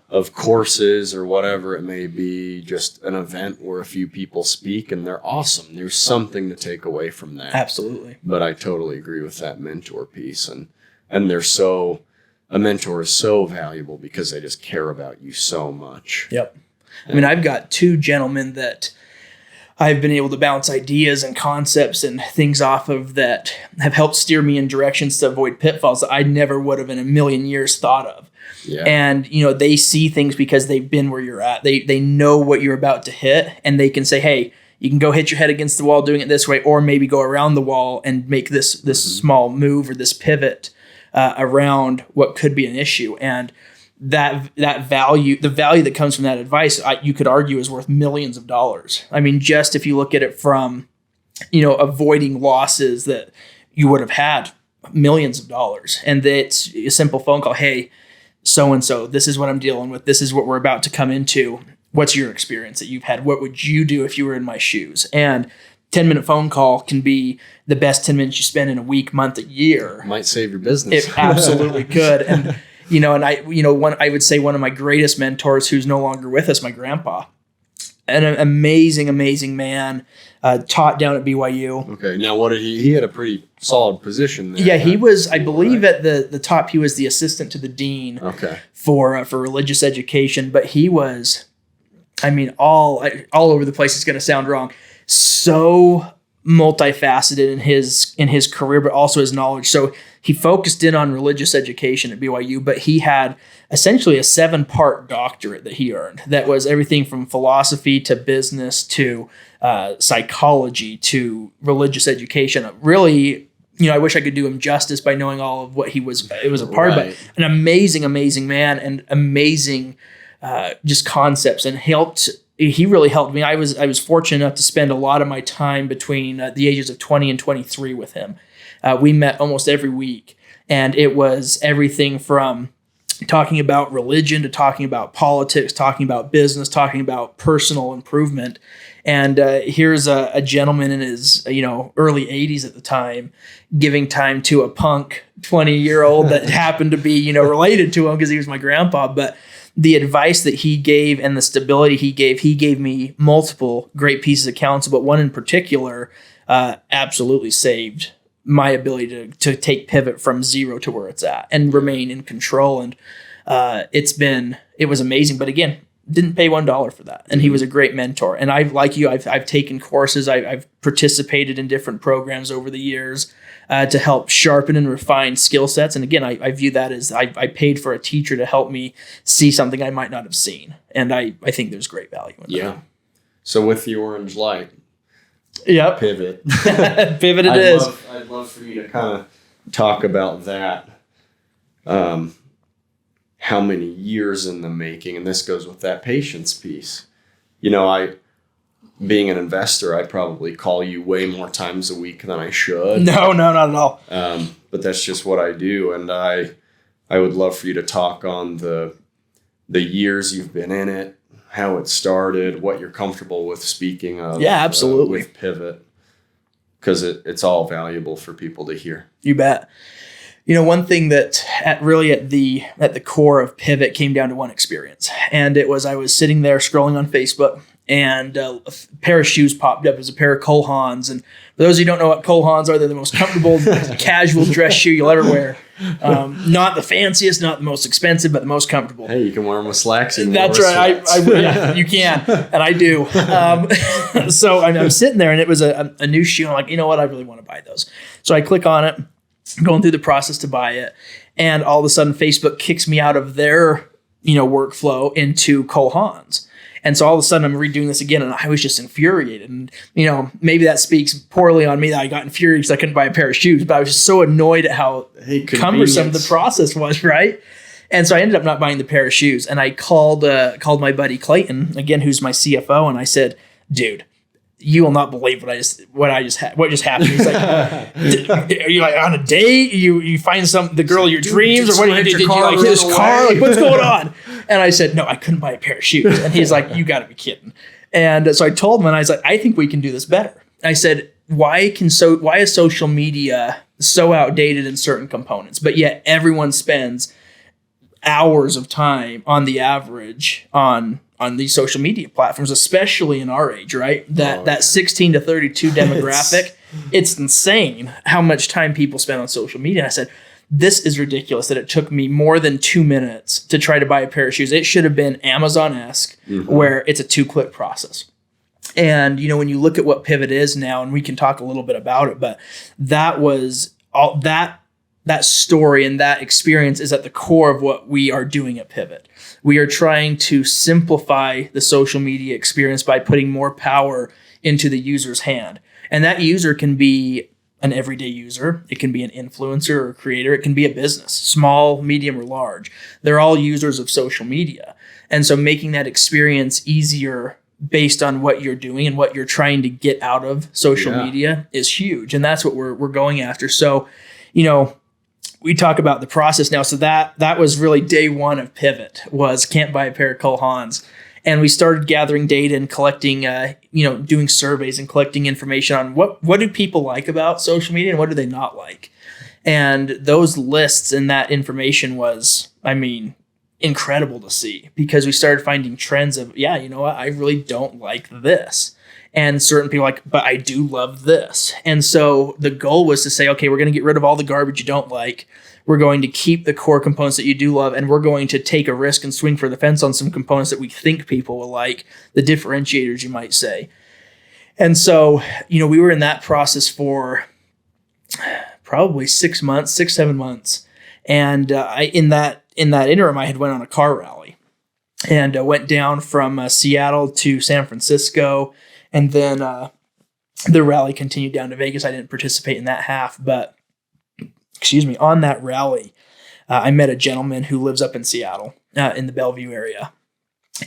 of courses or whatever it may be, just an event where a few people speak, and they're awesome. There's something to take away from that. Absolutely. But I totally agree with that mentor piece. And a mentor is so valuable because they just care about you so much. Yep. I mean, I've got two gentlemen that I've been able to bounce ideas and concepts and things off of that have helped steer me in directions to avoid pitfalls that I never would have in a million years thought of. Yeah. And, they see things because they've been where you're at. They know what you're about to hit, and they can say, hey, you can go hit your head against the wall doing it this way, or maybe go around the wall and make this small move or this pivot around what could be an issue. And that value, the value that comes from that advice, you could argue is worth millions of dollars. I mean, just if you look at it from, avoiding losses that you would have had, millions of dollars. And it's a simple phone call. Hey, so-and-so, this is what I'm dealing with. This is what we're about to come into. What's your experience that you've had? What would you do if you were in my shoes? And 10-minute phone call can be the best 10 minutes you spend in a week, month, a year. Might save your business. It absolutely could. And, I would say one of my greatest mentors who's no longer with us, my grandpa, an amazing, amazing man, taught down at BYU. Okay. Now, what did he had a pretty solid position there. Yeah, he was, I believe, at the top, he was the assistant to the dean for religious education, but he was, I mean, all over the place. It's going to sound wrong. So multifaceted in his career, but also his knowledge. So he focused in on religious education at BYU, but he had essentially a 7-part doctorate that he earned. That was everything from philosophy to business to psychology to religious education. Really, I wish I could do him justice by knowing all of what it was a part of, but an amazing man and amazing just concepts, and he really helped me. I was fortunate enough to spend a lot of my time between the ages of 20 and 23 with him. We met almost every week, and it was everything from talking about religion to talking about politics, talking about business, talking about personal improvement. And here's a gentleman in his early 80s at the time giving time to a punk 20-year-old that happened to be related to him because he was my grandpa. But the advice that he gave and the stability he gave me multiple great pieces of counsel, but one in particular absolutely saved my ability to take Pivot from zero to where it's at and remain in control. And it was amazing. But again, didn't pay $1 for that. And he was a great mentor. And I've taken courses. I've participated in different programs over the years to help sharpen and refine skill sets. And again, I view that as I paid for a teacher to help me see something I might not have seen. And I think there's great value in that. Yeah. So with the orange light, yep. Pivot. Pivot it is. I'd love for you to kind of talk about that. How many years in the making, and this goes with that patience piece. Being an investor, I'd probably call you way more times a week than I should. No, not at all. But that's just what I do, and I would love for you to talk on the years you've been in it, how it started, what you're comfortable with speaking of. Yeah, absolutely. With Pivot, because it's all valuable for people to hear. You bet. One thing that at the core of Pivot came down to one experience. And it was, I was sitting there scrolling on Facebook, and a pair of shoes popped up. It was a pair of Cole Haans. And for those of you who don't know what Cole Haans are, they're the most comfortable casual dress shoe you'll ever wear. Not the fanciest, not the most expensive, but the most comfortable. Hey, you can wear them with slacks. That's right. Yeah, you can. And I do. So I'm sitting there, and it was a new shoe. I'm like, you know what? I really want to buy those. So I click on it, going through the process to buy it. And all of a sudden, Facebook kicks me out of their, workflow into Cole Haans. And so all of a sudden I'm redoing this again, and I was just infuriated. And, maybe that speaks poorly on me that I got infuriated because I couldn't buy a pair of shoes, but I was just so annoyed at how cumbersome the process was, right? And so I ended up not buying the pair of shoes. And I called my buddy Clayton, again, who's my CFO, and I said, dude, you will not believe what just happened. He's like, are you like on a date? You find the girl of your dreams, or what did you like this car? Like, what's going on? And I said, no, I couldn't buy a pair of shoes. And he's like, you got to be kidding. And so I told him, and I was like, I think we can do this better. I said, why is social media so outdated in certain components, but yet everyone spends hours of time on the average on these social media platforms, especially in our age, right? That 16 to 32 demographic, it's insane how much time people spend on social media. And I said, this is ridiculous that it took me more than 2 minutes to try to buy a pair of shoes. It should have been Amazon-esque, where it's a 2-click process. And, when you look at what Pivot is now, and we can talk a little bit about it, but that was all that story and that experience is at the core of what we are doing at Pivot. We are trying to simplify the social media experience by putting more power into the user's hand. And that user can be an everyday user. It can be an influencer or a creator. It can be a business, small, medium, or large. They're all users of social media. And so making that experience easier based on what you're doing and what you're trying to get out of social media is huge. And that's what we're going after. So, we talk about the process now. So that was really day one of Pivot, was can't buy a pair of Cole Haans. And we started gathering data and collecting, doing surveys and collecting information on what do people like about social media and what do they not like. And those lists and that information was, incredible to see, because we started finding trends of, I really don't like this. And certain people are like, but I do love this. And so the goal was to say, okay, we're going to get rid of all the garbage you don't like. We're going to keep the core components that you do love, and we're going to take a risk and swing for the fence on some components that we think people will like, the differentiators, you might say. And so, we were in that process for probably 6 months, 7 months. And in that interim, I had went on a car rally and went down from Seattle to San Francisco. And then the rally continued down to Vegas. I didn't participate in that half, but on that rally, I met a gentleman who lives up in Seattle, in the Bellevue area.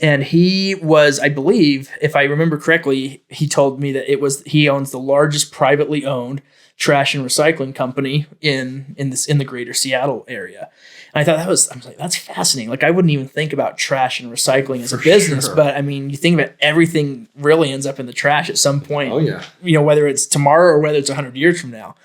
And he was, I believe, if I remember correctly, he told me that he owns the largest privately owned trash and recycling company in the greater Seattle area. And I thought I was like, that's fascinating. Like, I wouldn't even think about trash and recycling as a business, sure. But I mean, you think about everything really ends up in the trash at some point. Oh yeah. Whether it's tomorrow or whether it's 100 years from now.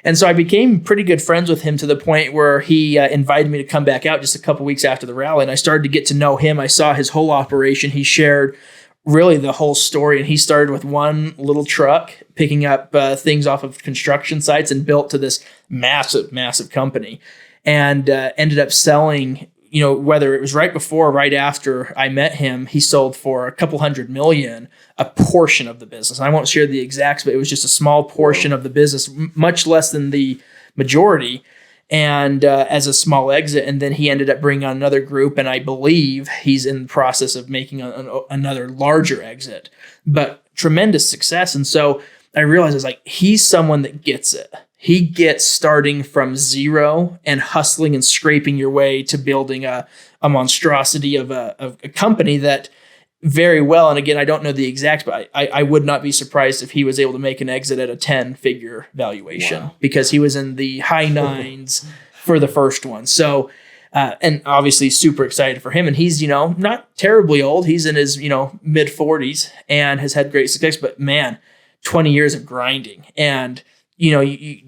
And so I became pretty good friends with him to the point where he invited me to come back out just a couple weeks after the rally. And I started to get to know him. I saw his whole operation. He shared really the whole story. And he started with one little truck, picking up things off of construction sites, and built to this massive, massive company. And ended up selling, whether it was right before or right after I met him, he sold for a couple $100 million, a portion of the business. And I won't share the exacts, but it was just a small portion of the business, much less than the majority, and as a small exit. And then he ended up bringing on another group, and I believe he's in the process of making another larger exit, but tremendous success. And so I realized, I was like, he's someone that gets it. He gets starting from zero and hustling and scraping your way to building a monstrosity of a company that very well, and again, I don't know the exact, but I would not be surprised if he was able to make an exit at a 10-figure valuation. Wow. Because he was in the high 9s for the first one. So, and obviously super excited for him. And he's, not terribly old. He's in his, mid 40s and has had great success, but man, 20 years of grinding. And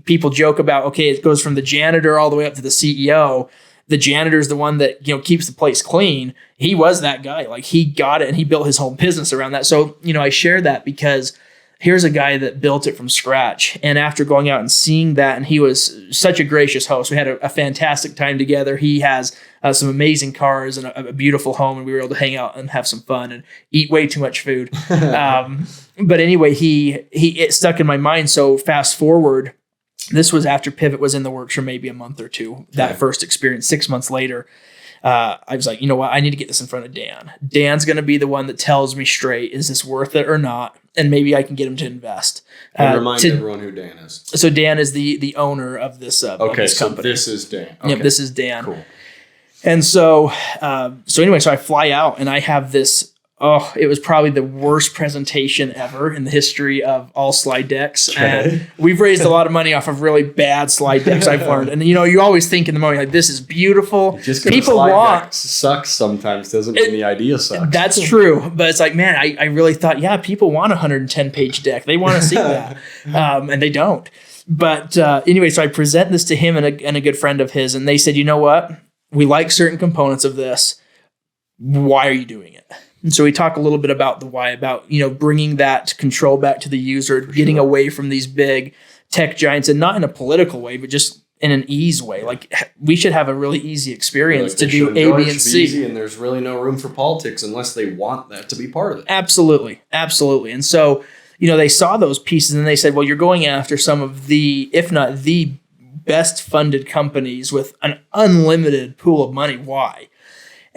people joke about, okay, it goes from the janitor all the way up to the CEO. The janitor is the one that, keeps the place clean. He was that guy. Like, he got it and he built his whole business around that. So, I share that because here's a guy that built it from scratch. And after going out and seeing that, and he was such a gracious host. We had a fantastic time together. He has some amazing cars and a beautiful home, and we were able to hang out and have some fun and eat way too much food. But anyway, it stuck in my mind. So fast forward, this was after Pivot was in the works for maybe a month or two. That first experience, 6 months later, I was like, you know what? I need to get this in front of Dan. Dan's going to be the one that tells me straight, is this worth it or not? And maybe I can get him to invest. And remind everyone who Dan is. So Dan is the owner of this company. Okay, so this is Dan. Okay. Yep, this is Dan. Cool. And so anyway, I fly out and I have this. Oh, it was probably the worst presentation ever in the history of all slide decks. Okay. And we've raised a lot of money off of really bad slide decks, I've learned. And, you always think in the moment, like, this is beautiful. Just because people want sucks sometimes doesn't mean the idea sucks. That's true. But it's like, man, I really thought, people want a 110-page deck. They want to see that. And they don't. But anyway, so I present this to him and a good friend of his. And they said, you know what? We like certain components of this. Why are you doing it? And so we talk a little bit about the why, about, bringing that control back to the user, getting away from these big tech giants, and not in a political way, but just in an ease way. Like, we should have a really easy experience to do A, B, and C. Easy, and there's really no room for politics unless they want that to be part of it. Absolutely. Absolutely. And so, they saw those pieces and they said, well, you're going after some of the, if not the best funded companies with an unlimited pool of money. Why?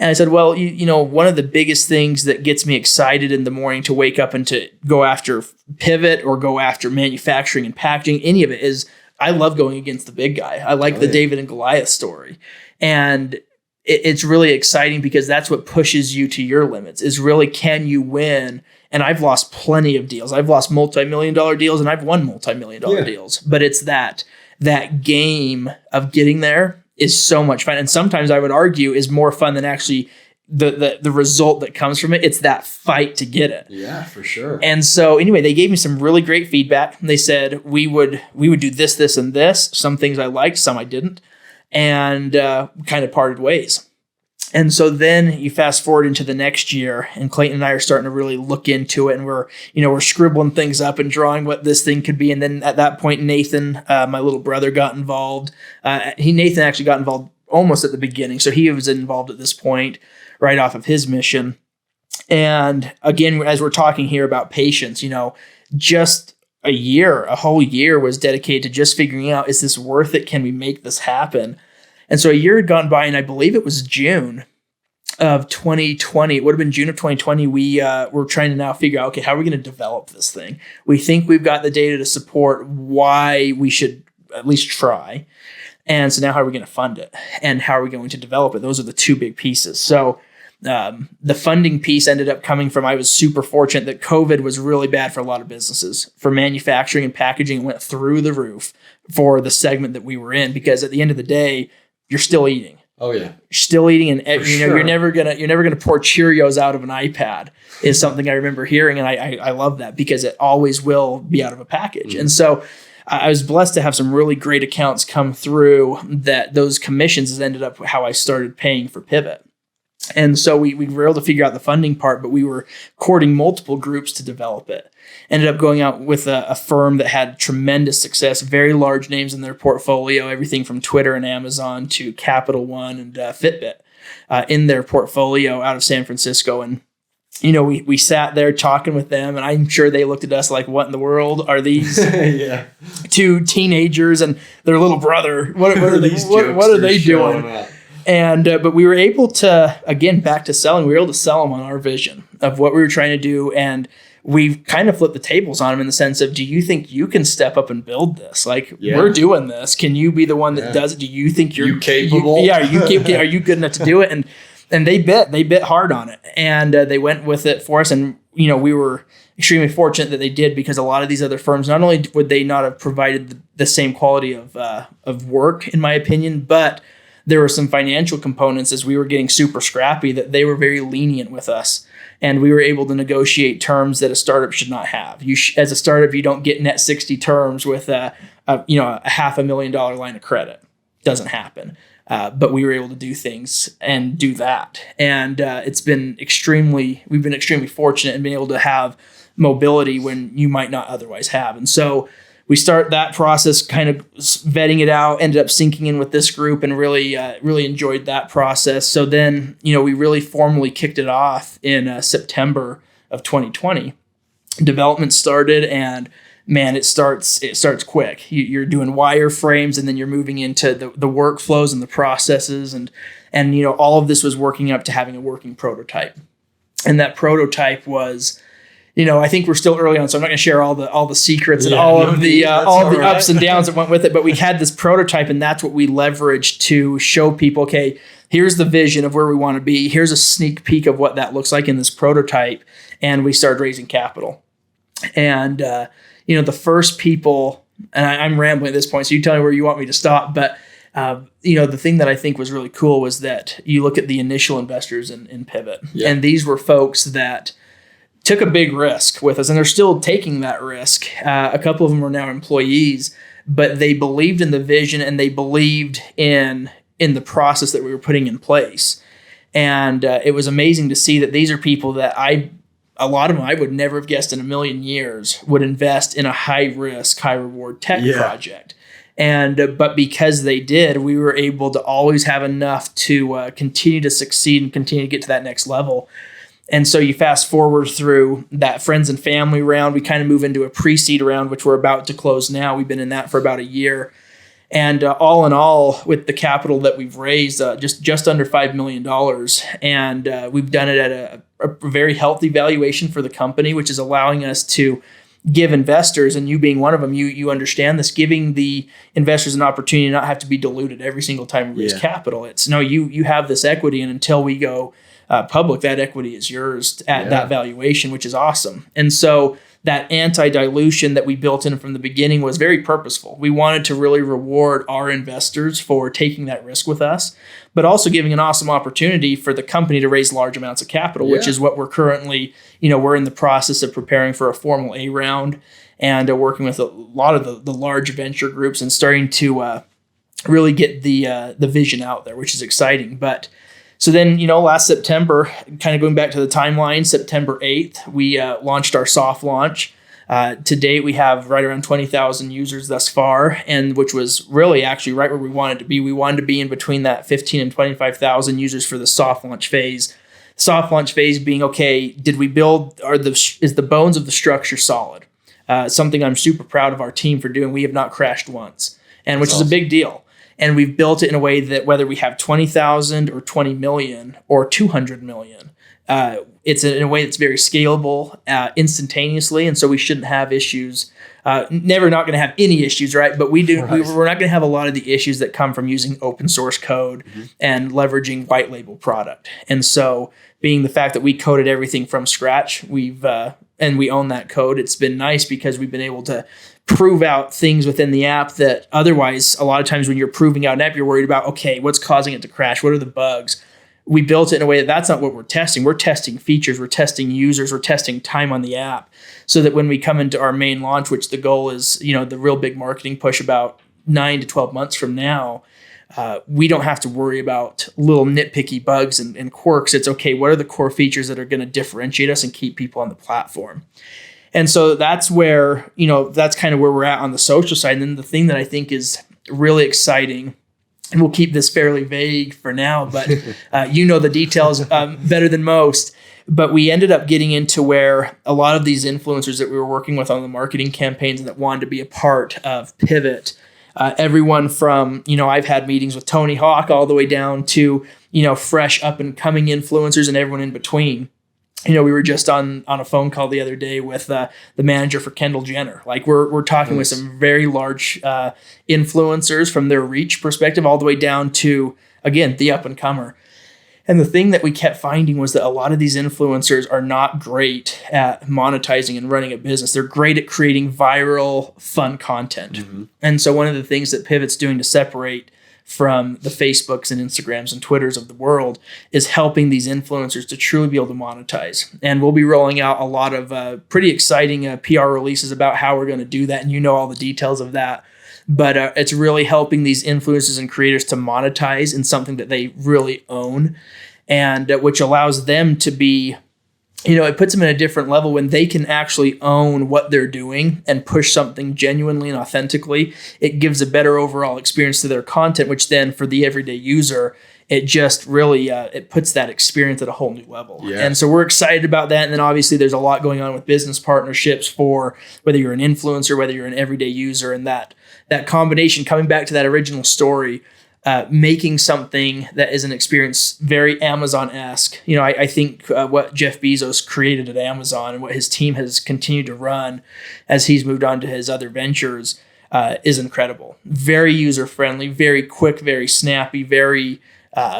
And I said, well, one of the biggest things that gets me excited in the morning to wake up and to go after Pivot or go after manufacturing and packaging, any of it, is I love going against the big guy. I like the David and Goliath story. And it's really exciting because that's what pushes you to your limits, is really, can you win? And I've lost plenty of deals. I've lost multi-million-dollar deals and I've won multi-million-dollar deals. But it's that game of getting there is so much fun. And sometimes I would argue is more fun than actually the result that comes from it. It's that fight to get it. Yeah, for sure. And so anyway, they gave me some really great feedback. They said we would do this, this, and this. Some things I liked, some I didn't, and kind of parted ways. And so then you fast forward into the next year, and Clayton and I are starting to really look into it, and we're scribbling things up and drawing what this thing could be. And then at that point, Nathan, my little brother, got involved. Nathan actually got involved almost at the beginning, so he was involved at this point right off of his mission. And again, as we're talking here about patience, just a whole year was dedicated to just figuring out, is this worth it? Can we make this happen? And so a year had gone by, and I believe it was June of 2020. It would have been June of 2020. We were trying to now figure out, okay, how are we going to develop this thing? We think we've got the data to support why we should at least try. And so now how are we going to fund it? And how are we going to develop it? Those are the two big pieces. So the funding piece ended up coming from, I was super fortunate that COVID was really bad for a lot of businesses. For manufacturing and packaging, it went through the roof for the segment that we were in, because at the end of the day, you're still eating. Oh yeah, you're still eating, and sure. you're never gonna pour Cheerios out of an iPad. Is something I remember hearing, and I love that, because it always will be out of a package. And so I was blessed to have some really great accounts come through. That those commissions has ended up how I started paying for Pivot. And so we were able to figure out the funding part, but we were courting multiple groups to develop it. Ended up going out with a firm that had tremendous success, very large names in their portfolio, everything from Twitter and Amazon to Capital One and Fitbit in their portfolio out of San Francisco. And, we sat there talking with them, and I'm sure they looked at us like, what in the world are these two teenagers and their little brother? What are they doing? And but we were able to, again, back to selling, we were able to sell them on our vision of what we were trying to do. And we've kind of flipped the tables on them in the sense of, do you think you can step up and build this? Like, we're doing this. Can you be the one that does it? Do you think you're capable? Are you good enough to do it? And they bit hard on it, and they went with it for us. And, we were extremely fortunate that they did, because a lot of these other firms, not only would they not have provided the same quality of work, in my opinion, but there were some financial components as we were getting super scrappy that they were very lenient with us. And we were able to negotiate terms that a startup should not have. As a startup, you don't get net 60 terms with a $500,000 line of credit. Doesn't happen. But we were able to do things and do that. And we've been extremely fortunate in being able to have mobility when you might not otherwise have. And so we start that process, kind of vetting it out, ended up sinking in with this group, and really enjoyed that process. So then, we really formally kicked it off in September of 2020. Development started, and man, it starts quick. You're doing wireframes, and then you're moving into the workflows and the processes, and all of this was working up to having a working prototype. And that prototype was, I think we're still early on, so I'm not going to share all the secrets and all of the ups and downs that went with it. But we had this prototype, and that's what we leveraged to show people, okay, here's the vision of where we want to be. Here's a sneak peek of what that looks like in this prototype. And we started raising capital. And, the first people, and I'm rambling at this point, so you tell me where you want me to stop. But, the thing that I think was really cool was that you look at the initial investors in Pivot. Yeah. And these were folks that took a big risk with us, and they're still taking that risk. A couple of them are now employees, but they believed in the vision, and they believed in the process that we were putting in place. And it was amazing to see that these are people that a lot of them I would never have guessed in a million years would invest in a high risk, high reward tech project. And but because they did, we were able to always have enough to continue to succeed and continue to get to that next level. And so you fast forward through that friends and family round, we kind of move into a pre-seed round, which we're about to close now. We've been in that for about a year. And all in all, with the capital that we've raised, just under $5 million. And we've done it at a very healthy valuation for the company, which is allowing us to give investors, and you being one of them, you understand this, giving the investors an opportunity to not have to be diluted every single time we raise capital. It's no, you have this equity, and until we go public, that equity is yours at that valuation, which is awesome. And so that anti-dilution that we built in from the beginning was very purposeful. We wanted to really reward our investors for taking that risk with us, but also giving an awesome opportunity for the company to raise large amounts of capital, which is what we're currently, we're in the process of preparing for a formal A round, and working with a lot of the large venture groups and starting to really get the vision out there, which is exciting. But so then, last September, kind of going back to the timeline, September 8th, we launched our soft launch. To date, we have right around 20,000 users thus far, and which was really actually right where we wanted to be. We wanted to be in between that 15 and 25,000 users for the soft launch phase. Soft launch phase being, okay, did we build, is the bones of the structure solid? something I'm super proud of our team for doing. We have not crashed once, and which is awesome. a big deal. And we've built it in a way that whether we have 20,000 or 20 million or 200 million, it's in a way that's very scalable instantaneously. And so we shouldn't have issues. Never not going to have any issues, right? But we do. Right. We're not going to have a lot of the issues that come from using open source code and leveraging white label product. And so being the fact that we coded everything from scratch, and we own that code, it's been nice because we've been able to prove out things within the app that otherwise, a lot of times when you're proving out an app, you're worried about, okay, what's causing it to crash? What are the bugs? We built it in a way that that's not what we're testing. We're testing features, we're testing users, we're testing time on the app, so that when we come into our main launch, which the goal is, the real big marketing push about 9 to 12 months from now, we don't have to worry about little nitpicky bugs and quirks. It's okay, what are the core features that are going to differentiate us and keep people on the platform? And so that's where, that's kind of where we're at on the social side. And then the thing that I think is really exciting, and we'll keep this fairly vague for now, but the details better than most. But we ended up getting into where a lot of these influencers that we were working with on the marketing campaigns and that wanted to be a part of Pivot, everyone from, I've had meetings with Tony Hawk all the way down to, fresh up and coming influencers and everyone in between. We were just on a phone call the other day with the manager for Kendall Jenner. Like we're talking with some very large influencers from their reach perspective, all the way down to, again, the up and comer. And the thing that we kept finding was that a lot of these influencers are not great at monetizing and running a business. They're great at creating viral, fun content. Mm-hmm. And so one of the things that Pivot's doing to separate from the Facebooks and Instagrams and Twitters of the world is helping these influencers to truly be able to monetize. And we'll be rolling out a lot of pretty exciting PR releases about how we're going to do that. And all the details of that. But it's really helping these influencers and creators to monetize in something that they really own, and which allows them to be, it puts them in a different level when they can actually own what they're doing and push something genuinely and authentically. It gives a better overall experience to their content, which then for the everyday user, it just really, it puts that experience at a whole new level. Yeah. And so we're excited about that. And then obviously there's a lot going on with business partnerships for whether you're an influencer, whether you're an everyday user, and that combination, coming back to that original story, making something that is an experience very Amazon-esque. I think what Jeff Bezos created at Amazon and what his team has continued to run as he's moved on to his other ventures is incredible. Very user-friendly, very quick, very snappy, very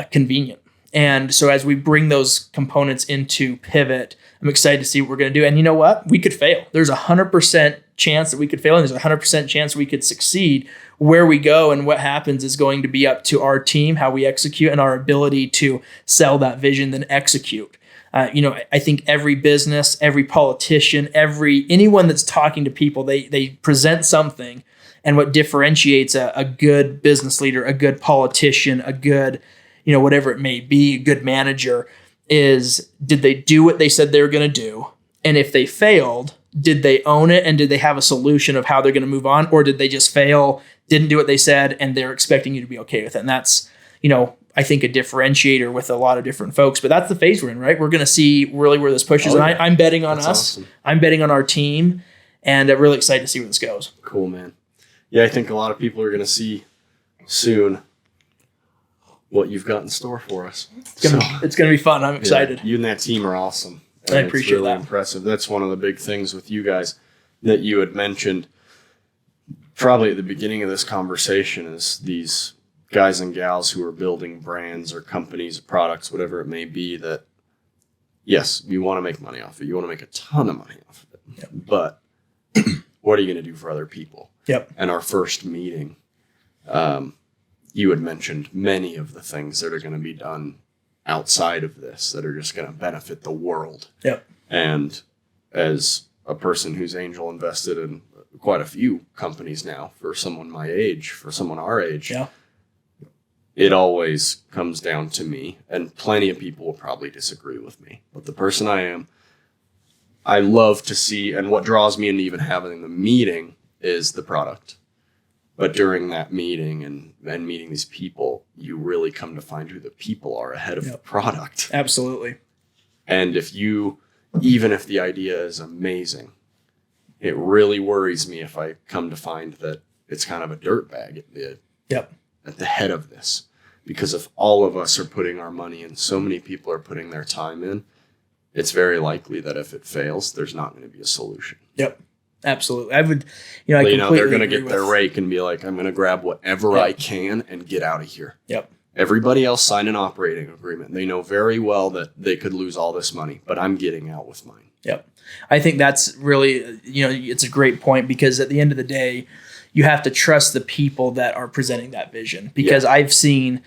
convenient. And so as we bring those components into Pivot, I'm excited to see what we're going to do. And you know what? We could fail. There's 100% chance that we could fail, and there's a 100% chance we could succeed. Where we go and what happens is going to be up to our team, how we execute, and our ability to sell that vision, then execute. I think every business, every politician, anyone that's talking to people, they present something, and what differentiates a good business leader, a good politician, a good, whatever it may be, a good manager, is did they do what they said they were going to do? And if they failed, did they own it, and did they have a solution of how they're going to move on? Or did they just fail, didn't do what they said, and they're expecting you to be okay with it? And that's, I think a differentiator with a lot of different folks. But that's the phase we're in, right? We're going to see really where this pushes. And I'm betting on us. Awesome. I'm betting on our team, and I'm really excited to see where this goes. Cool, man. Yeah, I think a lot of people are going to see soon what you've got in store for us. It's going to be fun. I'm excited. Yeah, you and that team are awesome. And I appreciate it's really that. Impressive. That's one of the big things with you guys that you had mentioned probably at the beginning of this conversation is these guys and gals who are building brands or companies or products, whatever it may be, that, yes, you want to make money off of it. You want to make a ton of money off of it. Yep. But what are you going to do for other people? Yep. And our first meeting, you had mentioned many of the things that are going to be done outside of this that are just going to benefit the world. Yep. And as a person who's angel invested in quite a few companies now, for someone my age, for someone our age, yeah, it always comes down to me, and plenty of people will probably disagree with me, but the person I am, I love to see, and what draws me into even having the meeting is the product. But during that meeting and meeting these people, you really come to find who the people are ahead of the product. Absolutely. And even if the idea is amazing, it really worries me if I come to find that it's kind of a dirtbag at the head of this. Because if all of us are putting our money in, so many people are putting their time in, it's very likely that if it fails, there's not going to be a solution. Yep. Absolutely. I would, I completely they're going to get their rake and be like, I'm going to grab whatever I can and get out of here. Yep. Everybody else signed an operating agreement. They know very well that they could lose all this money, but I'm getting out with mine. Yep. I think that's really, it's a great point, because at the end of the day, you have to trust the people that are presenting that vision. Because I've seen,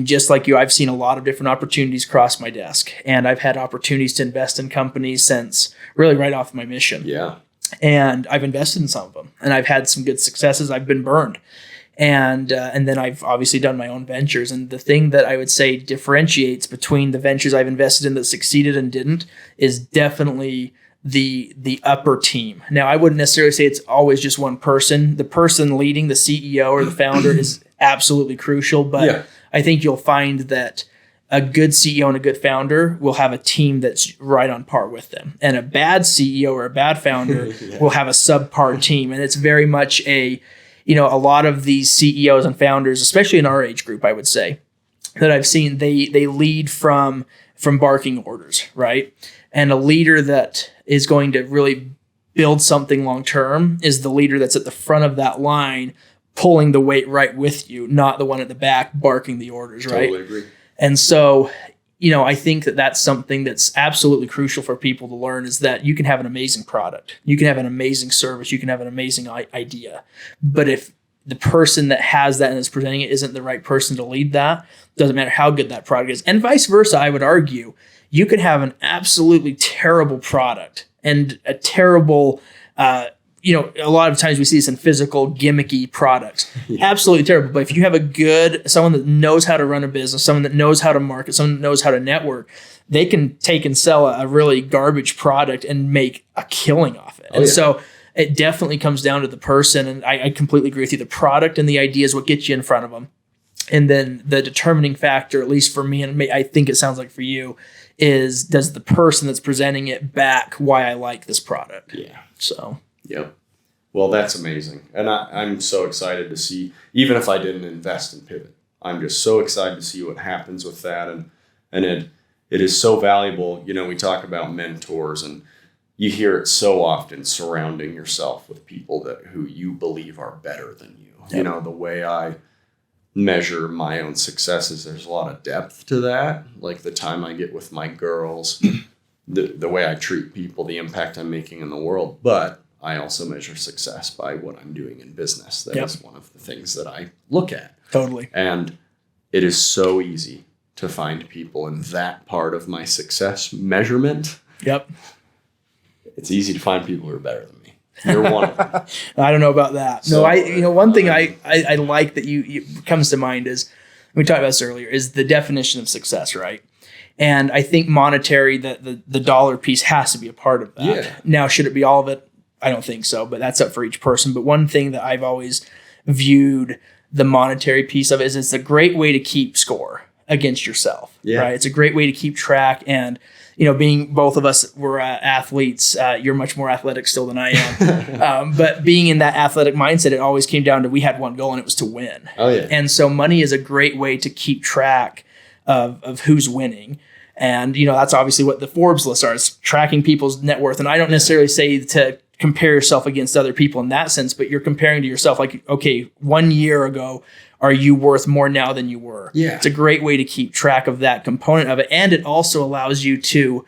just like you, I've seen a lot of different opportunities cross my desk, and I've had opportunities to invest in companies since really right off my mission. Yeah. And I've invested in some of them, and I've had some good successes. I've been burned. And then I've obviously done my own ventures. And the thing that I would say differentiates between the ventures I've invested in that succeeded and didn't is definitely the upper team. Now, I wouldn't necessarily say it's always just one person. The person leading, the CEO or the founder, is absolutely crucial. But I think you'll find that a good CEO and a good founder will have a team that's right on par with them. And a bad CEO or a bad founder will have a subpar team. And it's very much a lot of these CEOs and founders, especially in our age group, I would say, that I've seen, they lead from barking orders, right? And a leader that is going to really build something long-term is the leader that's at the front of that line, pulling the weight right with you, not the one at the back barking the orders, right? Totally agree. And so, I think that that's something that's absolutely crucial for people to learn, is that you can have an amazing product, you can have an amazing service, you can have an amazing idea. But if the person that has that and is presenting it isn't the right person to lead that, doesn't matter how good that product is. And vice versa, I would argue, you could have an absolutely terrible product and a terrible, a lot of times we see this in physical, gimmicky products. Absolutely terrible. But if you have someone that knows how to run a business, someone that knows how to market, someone that knows how to network, they can take and sell a really garbage product and make a killing off it. So it definitely comes down to the person. And I completely agree with you. The product and the idea is what gets you in front of them. And then the determining factor, at least for me, and I think it sounds like for you, is does the person that's presenting it back why I like this product? Yeah. So. Yep. Well, that's amazing. And I'm so excited to see, even if I didn't invest in Pivot, I'm just so excited to see what happens with that. And it is so valuable. We talk about mentors, and you hear it so often, surrounding yourself with people who you believe are better than you. Yep. The way I measure my own successes, there's a lot of depth to that. Like the time I get with my girls, the way I treat people, the impact I'm making in the world. But I also measure success by what I'm doing in business. That is one of the things that I look at. Totally. And it is so easy to find people in that part of my success measurement. Yep. It's easy to find people who are better than me. You're one of them. I don't know about that. So, one thing I like that you comes to mind is, we talked about this earlier, is the definition of success, right? And I think monetary, the dollar piece has to be a part of that. Yeah. Now, should it be all of it? I don't think so, but that's up for each person. But one thing that I've always viewed the monetary piece of it is it's a great way to keep score against yourself, right? It's a great way to keep track. And, being both of us were athletes, you're much more athletic still than I am. But being in that athletic mindset, it always came down to, we had one goal, and it was to win. Oh, yeah. And so money is a great way to keep track of who's winning. And, that's obviously what the Forbes list are, is tracking people's net worth. And I don't necessarily say to compare yourself against other people in that sense, but you're comparing to yourself, like, okay, 1 year ago, are you worth more now than you were? Yeah. It's a great way to keep track of that component of it. And it also allows you to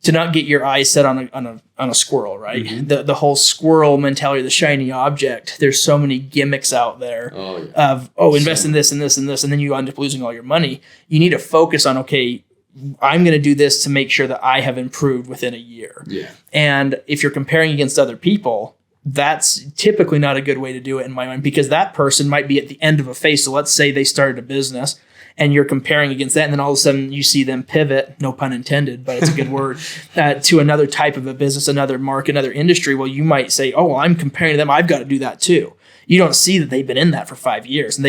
not get your eyes set on a squirrel, right? Mm-hmm. The whole squirrel mentality, the shiny object. There's so many gimmicks out there of, invest in this and this and this, and then you end up losing all your money. You need to focus on, okay, I'm going to do this to make sure that I have improved within a year. Yeah. And if you're comparing against other people, that's typically not a good way to do it in my mind, because that person might be at the end of a phase. So let's say they started a business and you're comparing against that. And then all of a sudden you see them pivot, no pun intended, but it's a good word, to another type of a business, another market, another industry. Well, you might say, oh, well, I'm comparing to them. I've got to do that too. You don't see that they've been in that for 5 years and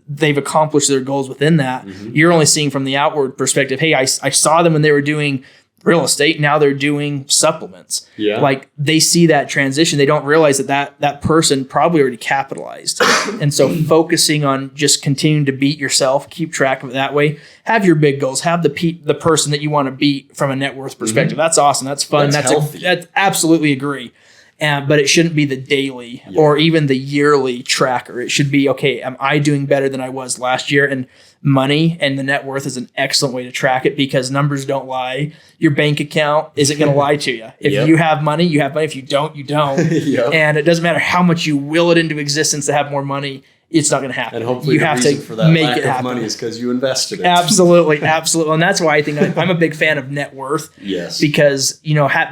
they've accomplished their goals within that. Mm-hmm. You're only seeing from the outward perspective, hey, I saw them when they were doing real estate. Now they're doing supplements. Yeah. Like they see that transition. They don't realize that person probably already capitalized. And so focusing on just continuing to beat yourself, keep track of it that way. Have your big goals. Have the person that you want to beat from a net worth perspective. That's awesome. That's fun. That's healthy. That's absolutely agree. But it shouldn't be the daily or even the yearly tracker. It should be, okay, am I doing better than I was last year? And money and the net worth is an excellent way to track it because numbers don't lie. Your bank account isn't going to lie to you. If you have money, you have money. If you don't, you don't. And it doesn't matter how much you will it into existence to have more money. It's not going to happen. And hopefully you have to for that make lack it of happen. money is because you invested it. Absolutely. And that's why I think I'm a big fan of net worth. Yes. Because,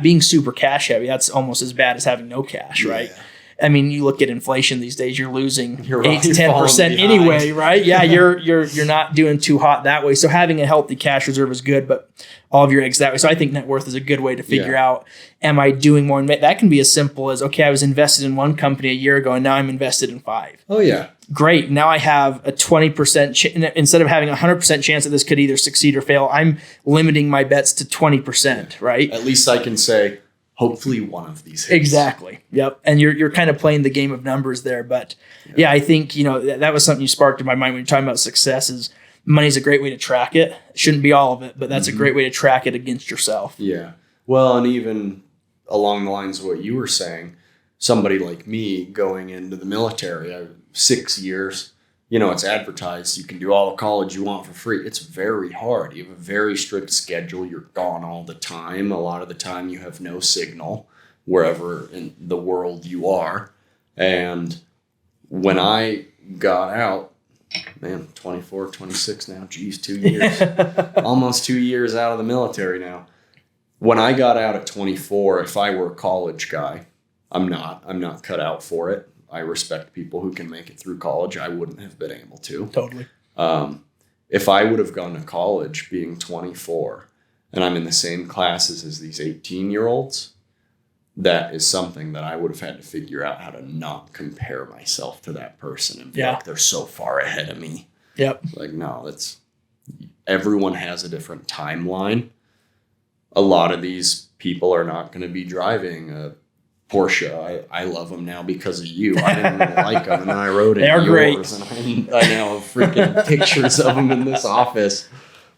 being super cash heavy, that's almost as bad as having no cash, right? I mean, you look at inflation these days, you're losing 8 to 10% anyway, right? Yeah, you're not doing too hot that way. So having a healthy cash reserve is good, but all of your eggs that way. So I think net worth is a good way to figure out, am I doing more? That can be as simple as, okay, I was invested in one company a year ago and now I'm invested in 5. Oh, yeah. Great. Now I have a 20% instead of having a 100% chance that this could either succeed or fail, I'm limiting my bets to 20%, right? At least I can say, hopefully one of these hits. Exactly. Yep. And you're kind of playing the game of numbers there. But I think, that was something you sparked in my mind when you're talking about success is money's a great way to track it. It shouldn't be all of it, but that's a great way to track it against yourself. Yeah. Well, and even along the lines of what you were saying, somebody like me going into the military, 6 years, it's advertised. You can do all the college you want for free. It's very hard. You have a very strict schedule. You're gone all the time. A lot of the time you have no signal wherever in the world you are. And when I got out, 24, 26 now, 2 years, almost 2 years out of the military now. When I got out at 24, if I were a college guy, I'm not cut out for it. I respect people who can make it through college. I wouldn't have been able to. Totally. If I would have gone to college being 24 and I'm in the same classes as these 18-year-olds, that is something that I would have had to figure out how to not compare myself to that person and be like, they're so far ahead of me. Yep. Like, no, everyone has a different timeline. A lot of these people are not going to be driving a Porsche. I love them now because of you. I didn't really like them, and then I rode in yours, and I now have freaking pictures of them in this office.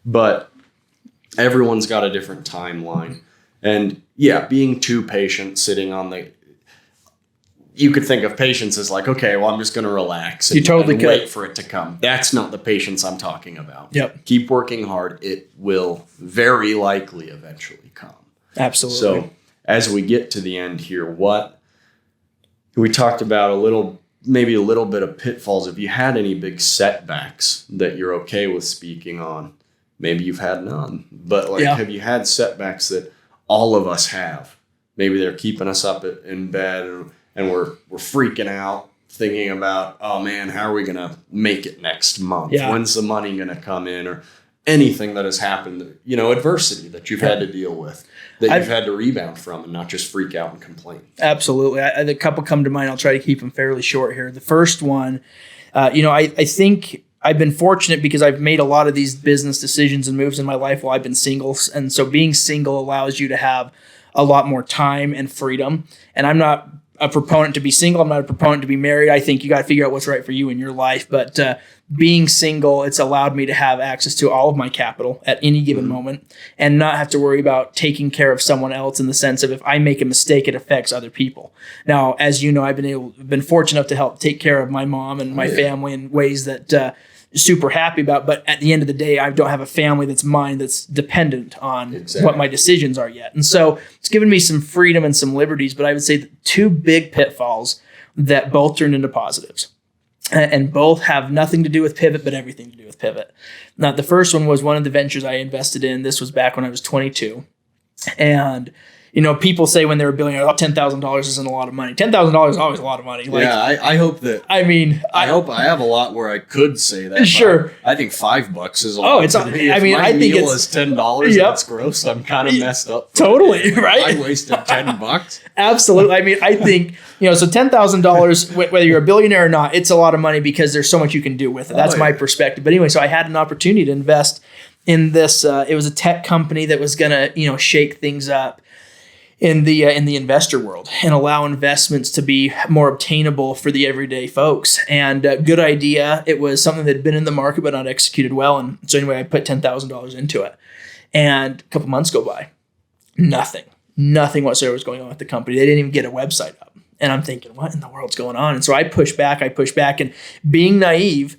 But everyone's got a different timeline. And being too patient, sitting on you could think of patience as like, okay, well, I'm just going to relax and, wait for it to come. That's not the patience I'm talking about. Yep. Keep working hard. It will very likely eventually come. Absolutely. So as we get to the end here, what we talked about maybe a little bit of pitfalls. If you had any big setbacks that you're okay with speaking on, maybe you've had none, but have you had setbacks that all of us have? Maybe they're keeping us up in bed and we're freaking out thinking about, oh man, how are we going to make it next month? Yeah. When's the money going to come in? Or anything that has happened, adversity that you've had to deal with, that you've had to rebound from and not just freak out and complain. Absolutely. A couple come to mind. I'll try to keep them fairly short here. The first one, I think I've been fortunate because I've made a lot of these business decisions and moves in my life while I've been single. And so being single allows you to have a lot more time and freedom. And I'm not a proponent to be single. I'm not a proponent to be married. I think you got to figure out what's right for you in your life. But being single, it's allowed me to have access to all of my capital at any given moment and not have to worry about taking care of someone else in the sense of if I make a mistake, it affects other people. Now, as you know, I've been fortunate enough to help take care of my mom and my family in ways that super happy about, but at the end of the day, I don't have a family that's mine that's dependent on what my decisions are yet. And so it's given me some freedom and some liberties, but I would say that 2 big pitfalls that both turned into positives and both have nothing to do with pivot, but everything to do with pivot. Now, the first one was one of the ventures I invested in. This was back when I was 22. And people say when they're a billionaire, $10,000 isn't a lot of money. $10,000 is always a lot of money. I hope that. I hope I have a lot where I could say that. Sure. I think $5 is a lot. It's. I think it's $10. That's gross. I'm kind of messed up. Totally right. I wasted $10. Absolutely. I think so $10,000, whether you're a billionaire or not, it's a lot of money because there's so much you can do with it. That's my perspective. But anyway, so I had an opportunity to invest in this. It was a tech company that was going to, shake things up in the investor world and allow investments to be more obtainable for the everyday folks. And good idea. It was something that had been in the market but not executed well. And so anyway, I put $10,000 into it. And a couple months go by, nothing whatsoever was going on with the company. They didn't even get a website up. And I'm thinking, what in the world's going on? And so I push back. And being naive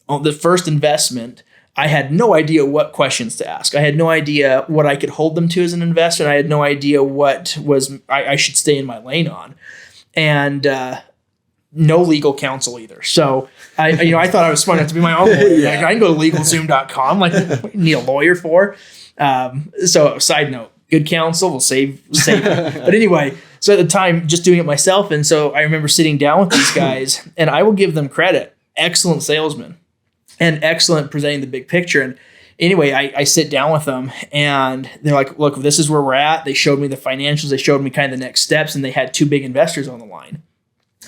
on the first investment, I had no idea what questions to ask. I had no idea what I could hold them to as an investor. I had no idea what I should stay in my lane on. And no legal counsel either. So I thought I was smart enough to be my own lawyer. Yeah. Like, I can go to LegalZoom.com. Like, what do you need a lawyer for? So side note, good counsel will save it. But anyway, so at the time, just doing it myself. And so I remember sitting down with these guys, and I will give them credit. Excellent salesmen. And excellent presenting the big picture. And anyway, I sit down with them and they're like, look, this is where we're at. They showed me the financials. They showed me kind of the next steps, and they had 2 big investors on the line.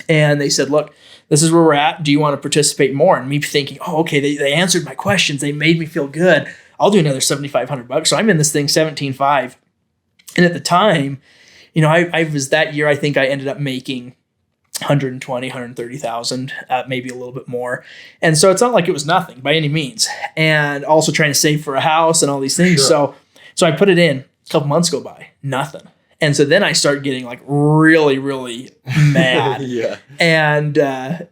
And they said, look, this is where we're at. Do you want to participate more? And me thinking, oh, okay, they answered my questions. They made me feel good. I'll do another $7,500. So I'm in this thing $17,500. And at the time, I was that year, I think I ended up making 120, 130,000, maybe a little bit more. And so it's not like it was nothing by any means. And also trying to save for a house and all these things. Sure. So I put it in. A couple months go by, nothing. And so then I start getting like really, really mad. Yeah. And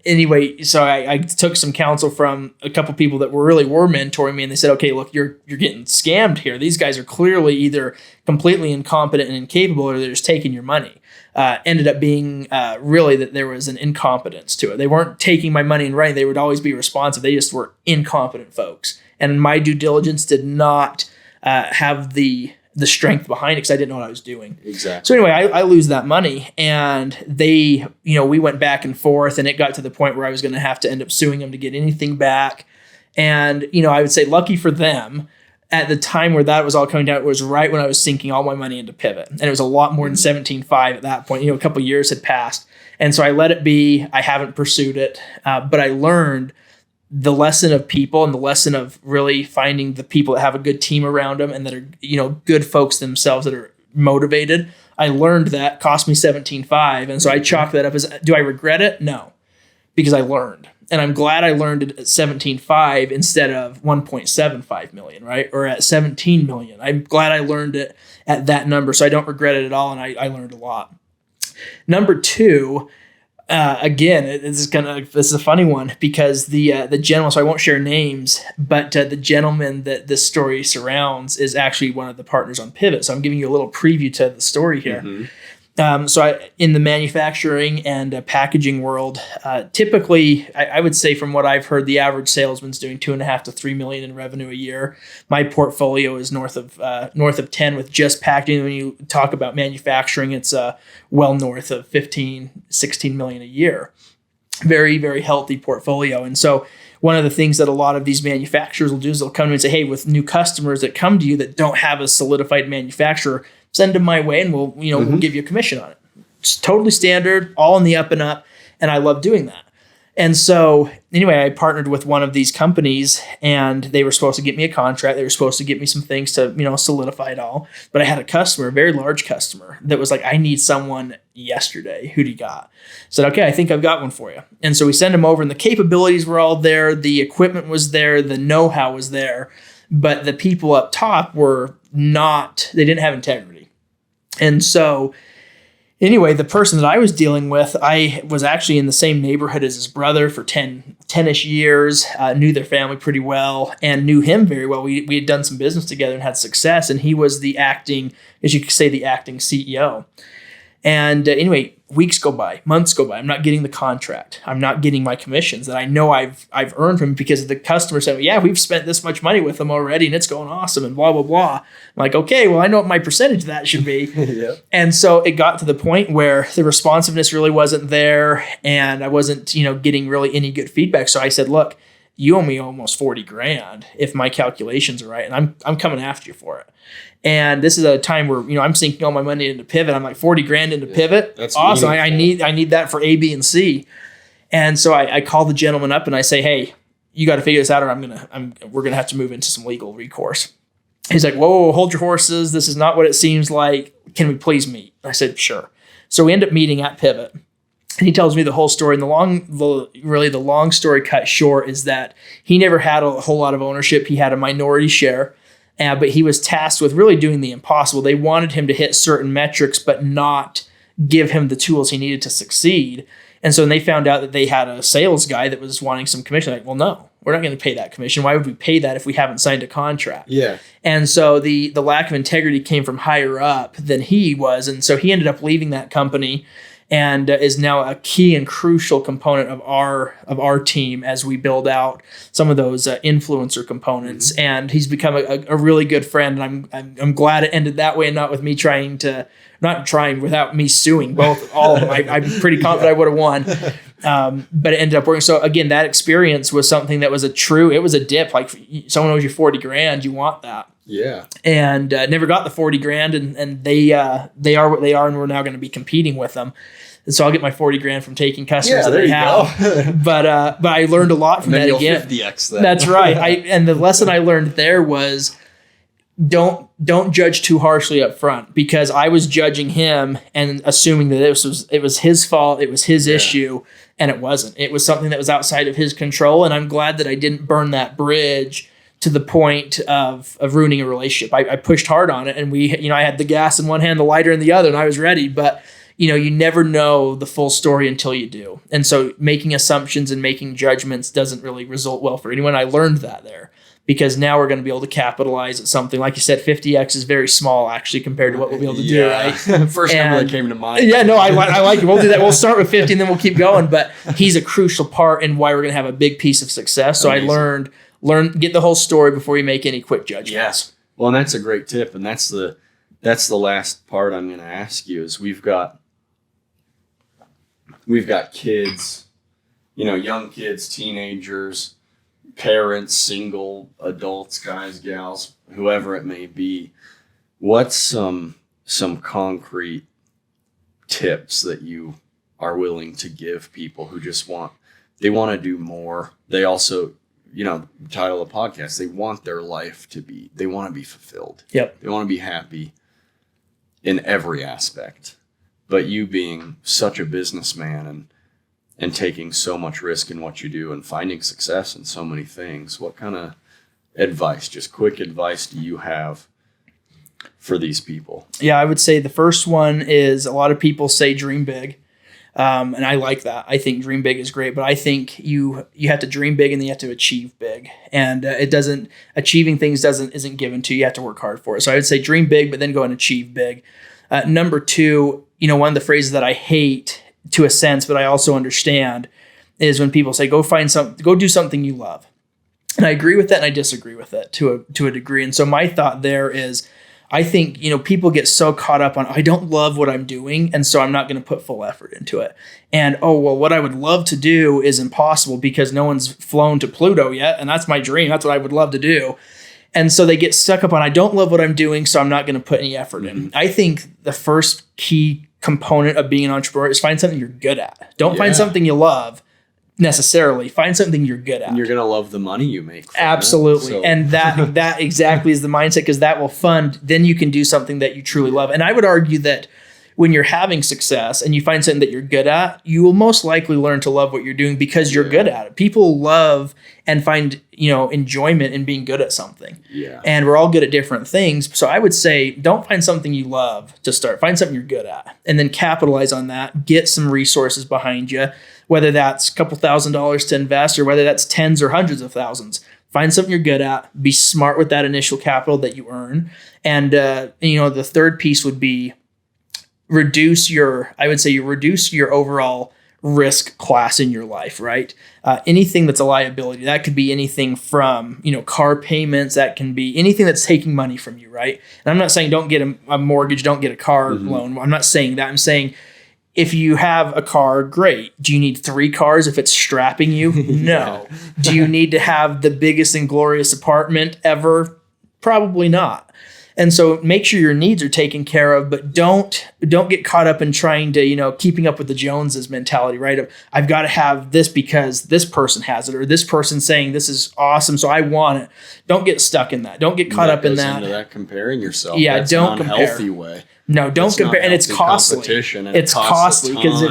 anyway, so I took some counsel from a couple people that were mentoring me, and they said, okay, look, you're getting scammed here. These guys are clearly either completely incompetent and incapable, or they're just taking your money. Ended up being really that there was an incompetence to it. They weren't taking my money and running. They would always be responsive. They just were incompetent folks. And my due diligence did not have the strength behind it because I didn't know what I was doing. Exactly. So anyway, I lose that money, and they, we went back and forth, and it got to the point where I was going to have to end up suing them to get anything back. And, I would say lucky for them, at the time where that was all coming down, it was right when I was sinking all my money into Pivot. And it was a lot more than 17.5 at that point. A couple of years had passed. And so I let it be. I haven't pursued it. But I learned the lesson of people and the lesson of really finding the people that have a good team around them and that are, good folks themselves that are motivated. I learned that cost me 17.5. And so I chalk that up as, do I regret it? No, because I learned. And I'm glad I learned it at 17.5 instead of 1.75 million, right? Or at 17 million. I'm glad I learned it at that number. So I don't regret it at all. And I learned a lot. Number 2, again, this is a funny one because the gentleman, so I won't share names, but the gentleman that this story surrounds is actually one of the partners on Pivot. So I'm giving you a little preview to the story here. Mm-hmm. In the manufacturing and packaging world, typically, I would say from what I've heard, the average salesman's doing 2.5 to 3 million in revenue a year. My portfolio is north of 10 with just packaging. When you talk about manufacturing, it's well north of 15, 16 million a year. Very, very healthy portfolio. And so one of the things that a lot of these manufacturers will do is they'll come to me and say, hey, with new customers that come to you that don't have a solidified manufacturer, send them my way and we'll give you a commission on it. It's totally standard, all in the up and up. And I love doing that. And so anyway, I partnered with one of these companies and they were supposed to get me a contract. They were supposed to get me some things to, solidify it all. But I had a customer, a very large customer that was like, I need someone yesterday. Who do you got? I said, okay, I think I've got one for you. And so we sent him over and the capabilities were all there. The equipment was there. The know-how was there. But the people up top were not, they didn't have integrity. And so anyway, the person that I was dealing with, I was actually in the same neighborhood as his brother for 10-ish years, knew their family pretty well and knew him very well. We had done some business together and had success. And he was the acting, as you could say, the acting CEO. And anyway, weeks go by, months go by. I'm not getting the contract. I'm not getting my commissions that I know I've earned from him because the customer said, yeah, we've spent this much money with them already and it's going awesome and blah, blah, blah. I'm like, okay, well, I know what my percentage of that should be. Yeah. And so it got to the point where the responsiveness really wasn't there and I wasn't, getting really any good feedback. So I said, look, you owe me almost 40 grand if my calculations are right. And I'm coming after you for it. And this is a time where, I'm sinking all my money into Pivot. I'm like 40 grand into Pivot. That's awesome. I need that for A, B, and C. And so I call the gentleman up and I say, hey, you got to figure this out, or we're going to have to move into some legal recourse. He's like, whoa, hold your horses. This is not what it seems like. Can we please meet? I said, sure. So we end up meeting at Pivot. And he tells me the whole story. And the long story cut short is that he never had a whole lot of ownership. He had a minority share, but he was tasked with really doing the impossible. They wanted him to hit certain metrics, but not give him the tools he needed to succeed. And so when they found out that they had a sales guy that was wanting some commission, like, well, no, we're not going to pay that commission. Why would we pay that if we haven't signed a contract? Yeah. And so the lack of integrity came from higher up than he was. And so he ended up leaving that company and is now a key and crucial component of our team as we build out some of those influencer components. Mm-hmm. And he's become a really good friend. And I'm glad it ended that way and not with me without me suing all of them. I'm pretty confident I would have won. But it ended up working. So again, that experience was something that was it was a dip. Like someone owes you $40,000, you want that. Yeah. And never got the $40,000 and they are what they are. And we're now going to be competing with them. And so I'll get my $40,000 from taking customers that they have. But I learned a lot from that again. 50x that. That's right. And the lesson I learned there was don't judge too harshly up front, because I was judging him and assuming that it was his fault, it was his issue, and it wasn't. It was something that was outside of his control, and I'm glad that I didn't burn that bridge to the point of ruining a relationship. I pushed hard on it, and I had the gas in one hand, the lighter in the other, and I was ready, but you never know the full story until you do. And so making assumptions and making judgments doesn't really result well for anyone. I learned that there, because now we're going to be able to capitalize at something. Like you said, 50x is very small actually compared to what we'll be able to do, right? First number that came to mind. Yeah, no, I like it. We'll do that. We'll start with 50 and then we'll keep going. But he's a crucial part in why we're going to have a big piece of success. So amazing. I learned, get the whole story before you make any quick judgments. Yes. Well, and that's a great tip. And that's the last part I'm going to ask you is we've got kids, young kids, teenagers, parents, single adults, guys, gals, whoever it may be. What's some concrete tips that you are willing to give people who just want to do more? They also, the title of the podcast, they want their life they want to be fulfilled. Yep. They want to be happy in every aspect. But you being such a businessman and taking so much risk in what you do and finding success in so many things, what kind of advice, just quick advice, do you have for these people? Yeah, I would say the first one is a lot of people say dream big. And I like that. I think dream big is great, but I think you have to dream big and then you have to achieve big. And achieving things isn't given to you. You have to work hard for it. So I would say dream big, but then go and achieve big. Number two, one of the phrases that I hate to a sense, but I also understand, is when people say, go do something you love. And I agree with that and I disagree with it to a degree. And so my thought there is, I think, people get so caught up on, I don't love what I'm doing, and so I'm not going to put full effort into it. And, what I would love to do is impossible because no one's flown to Pluto yet, and that's my dream. That's what I would love to do. And so they get stuck up on, I don't love what I'm doing, so I'm not going to put any effort in. I think the first key component of being an entrepreneur is find something you're good at. Don't find something you love necessarily. Find something you're good at. And you're going to love the money you make. Absolutely. So. And that exactly is the mindset, because that will fund, then you can do something that you truly love. And I would argue that when you're having success and you find something that you're good at, you will most likely learn to love what you're doing because you're good at it. People love and find, enjoyment in being good at something. Yeah. And we're all good at different things. So I would say, don't find something you love to start. Find something you're good at and then capitalize on that. Get some resources behind you, whether that's a couple $1,000s to invest or whether that's tens or hundreds of thousands. Find something you're good at. Be smart with that initial capital that you earn. And, the third piece would be reduce your overall risk class in your life, right? Anything that's a liability, that could be anything from, car payments, that can be anything that's taking money from you, right? And I'm not saying don't get a mortgage, don't get a car loan. I'm not saying that. I'm saying if you have a car, great. Do you need 3 cars if it's strapping you? No. Do you need to have the biggest and glorious apartment ever? Probably not. And so make sure your needs are taken care of, but don't get caught up in trying to, keeping up with the Joneses mentality, right? Of I've got to have this because this person has it, or this person saying this is awesome, so I want it. Don't get stuck in that. Don't get caught up in that. Into that comparing yourself. Yeah, That's don't an unhealthy way. No, don't compare, and it's costly. It's costly because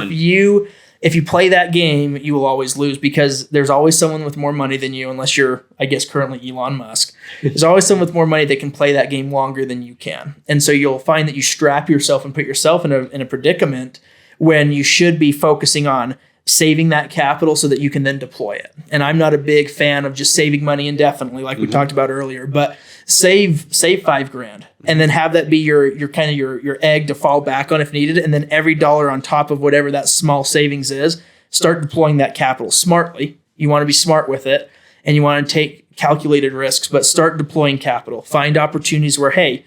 if you play that game, you will always lose because there's always someone with more money than you, unless you're, I guess, currently Elon Musk. There's always someone with more money that can play that game longer than you can. And so you'll find that you strap yourself and put yourself in a predicament when you should be focusing on saving that capital so that you can then deploy it. And I'm not a big fan of just saving money indefinitely, like we talked about earlier, but save $5,000 and then have that be your kind of your egg to fall back on if needed. And then every dollar on top of whatever that small savings is, start deploying that capital smartly. You want to be smart with it and you want to take calculated risks, but start deploying capital. Find opportunities where, hey,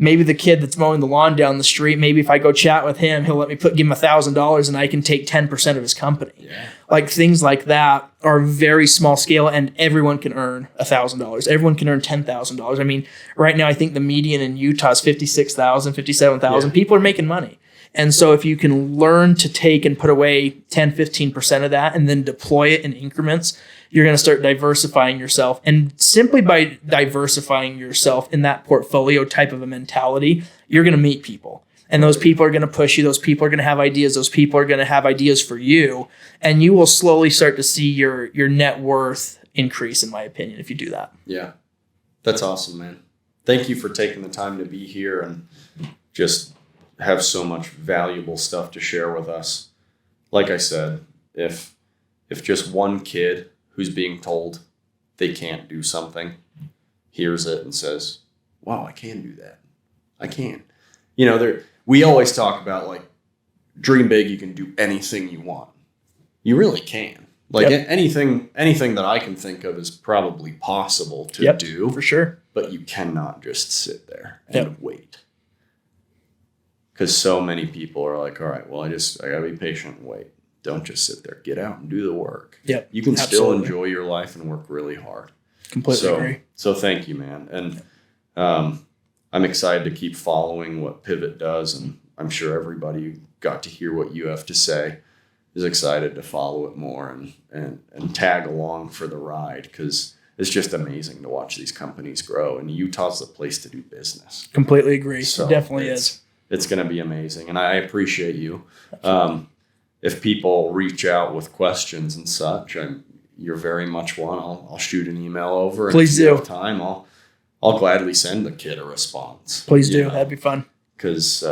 maybe the kid that's mowing the lawn down the street, maybe if I go chat with him, he'll let me give him $1,000 and I can take 10% of his company. Yeah. Like things like that are very small scale and everyone can earn $1,000. Everyone can earn $10,000. I mean, right now I think the median in Utah is 56,000, 57,000. People are making money. And so if you can learn to take and put away 10, 15% of that and then deploy it in increments, you're going to start diversifying yourself. And simply by diversifying yourself in that portfolio type of a mentality, you're going to meet people. And those people are going to push you. Those people are going to have ideas. Those people are going to have ideas for you. And you will slowly start to see your net worth increase, in my opinion, if you do that. Yeah. That's awesome, man. Thank you for taking the time to be here and just have so much valuable stuff to share with us. Like I said, if just one kid who's being told they can't do something hears it and says, wow, I can do that. I can. We always talk about like dream big, you can do anything you want. You really can. Like anything that I can think of is probably possible to do. For sure. But you cannot just sit there and wait. Because so many people are like, all right, well, I gotta be patient and wait. Don't just sit there. Get out and do the work. Yep. You can still enjoy your life and work really hard. Completely agree. So thank you, man. And I'm excited to keep following what Pivot does, and I'm sure everybody who got to hear what you have to say is excited to follow it more and tag along for the ride, because it's just amazing to watch these companies grow, and Utah's the place to do business. Completely agree. So it definitely is. It's going to be amazing, and I appreciate you. If people reach out with questions and such, you're very much one. I'll shoot an email over. Please do. If you have time, I'll gladly send the kid a response. Please do. That'd be fun. Because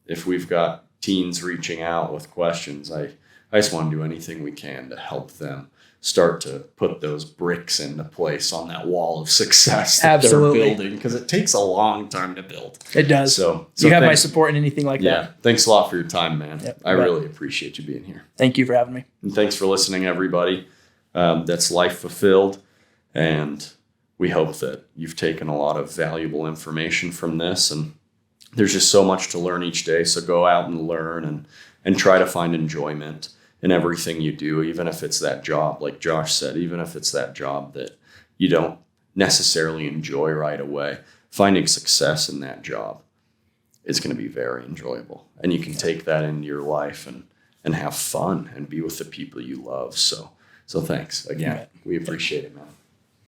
if we've got teens reaching out with questions, I just want to do anything we can to help them start to put those bricks into place on that wall of success that they're building, because it takes a long time to build. It does. So you have my support in anything like that. Yeah. Thanks a lot for your time, man. Yep, I really appreciate you being here. Thank you for having me. And thanks for listening, everybody. That's Life Fulfilled. And we hope that you've taken a lot of valuable information from this. And there's just so much to learn each day. So go out and learn and try to find enjoyment in everything you do, even if it's that job, like Josh said, even if it's that job that you don't necessarily enjoy right away. Finding success in that job is going to be very enjoyable. And you can take that into your life and have fun and be with the people you love. So thanks again. We appreciate it, man.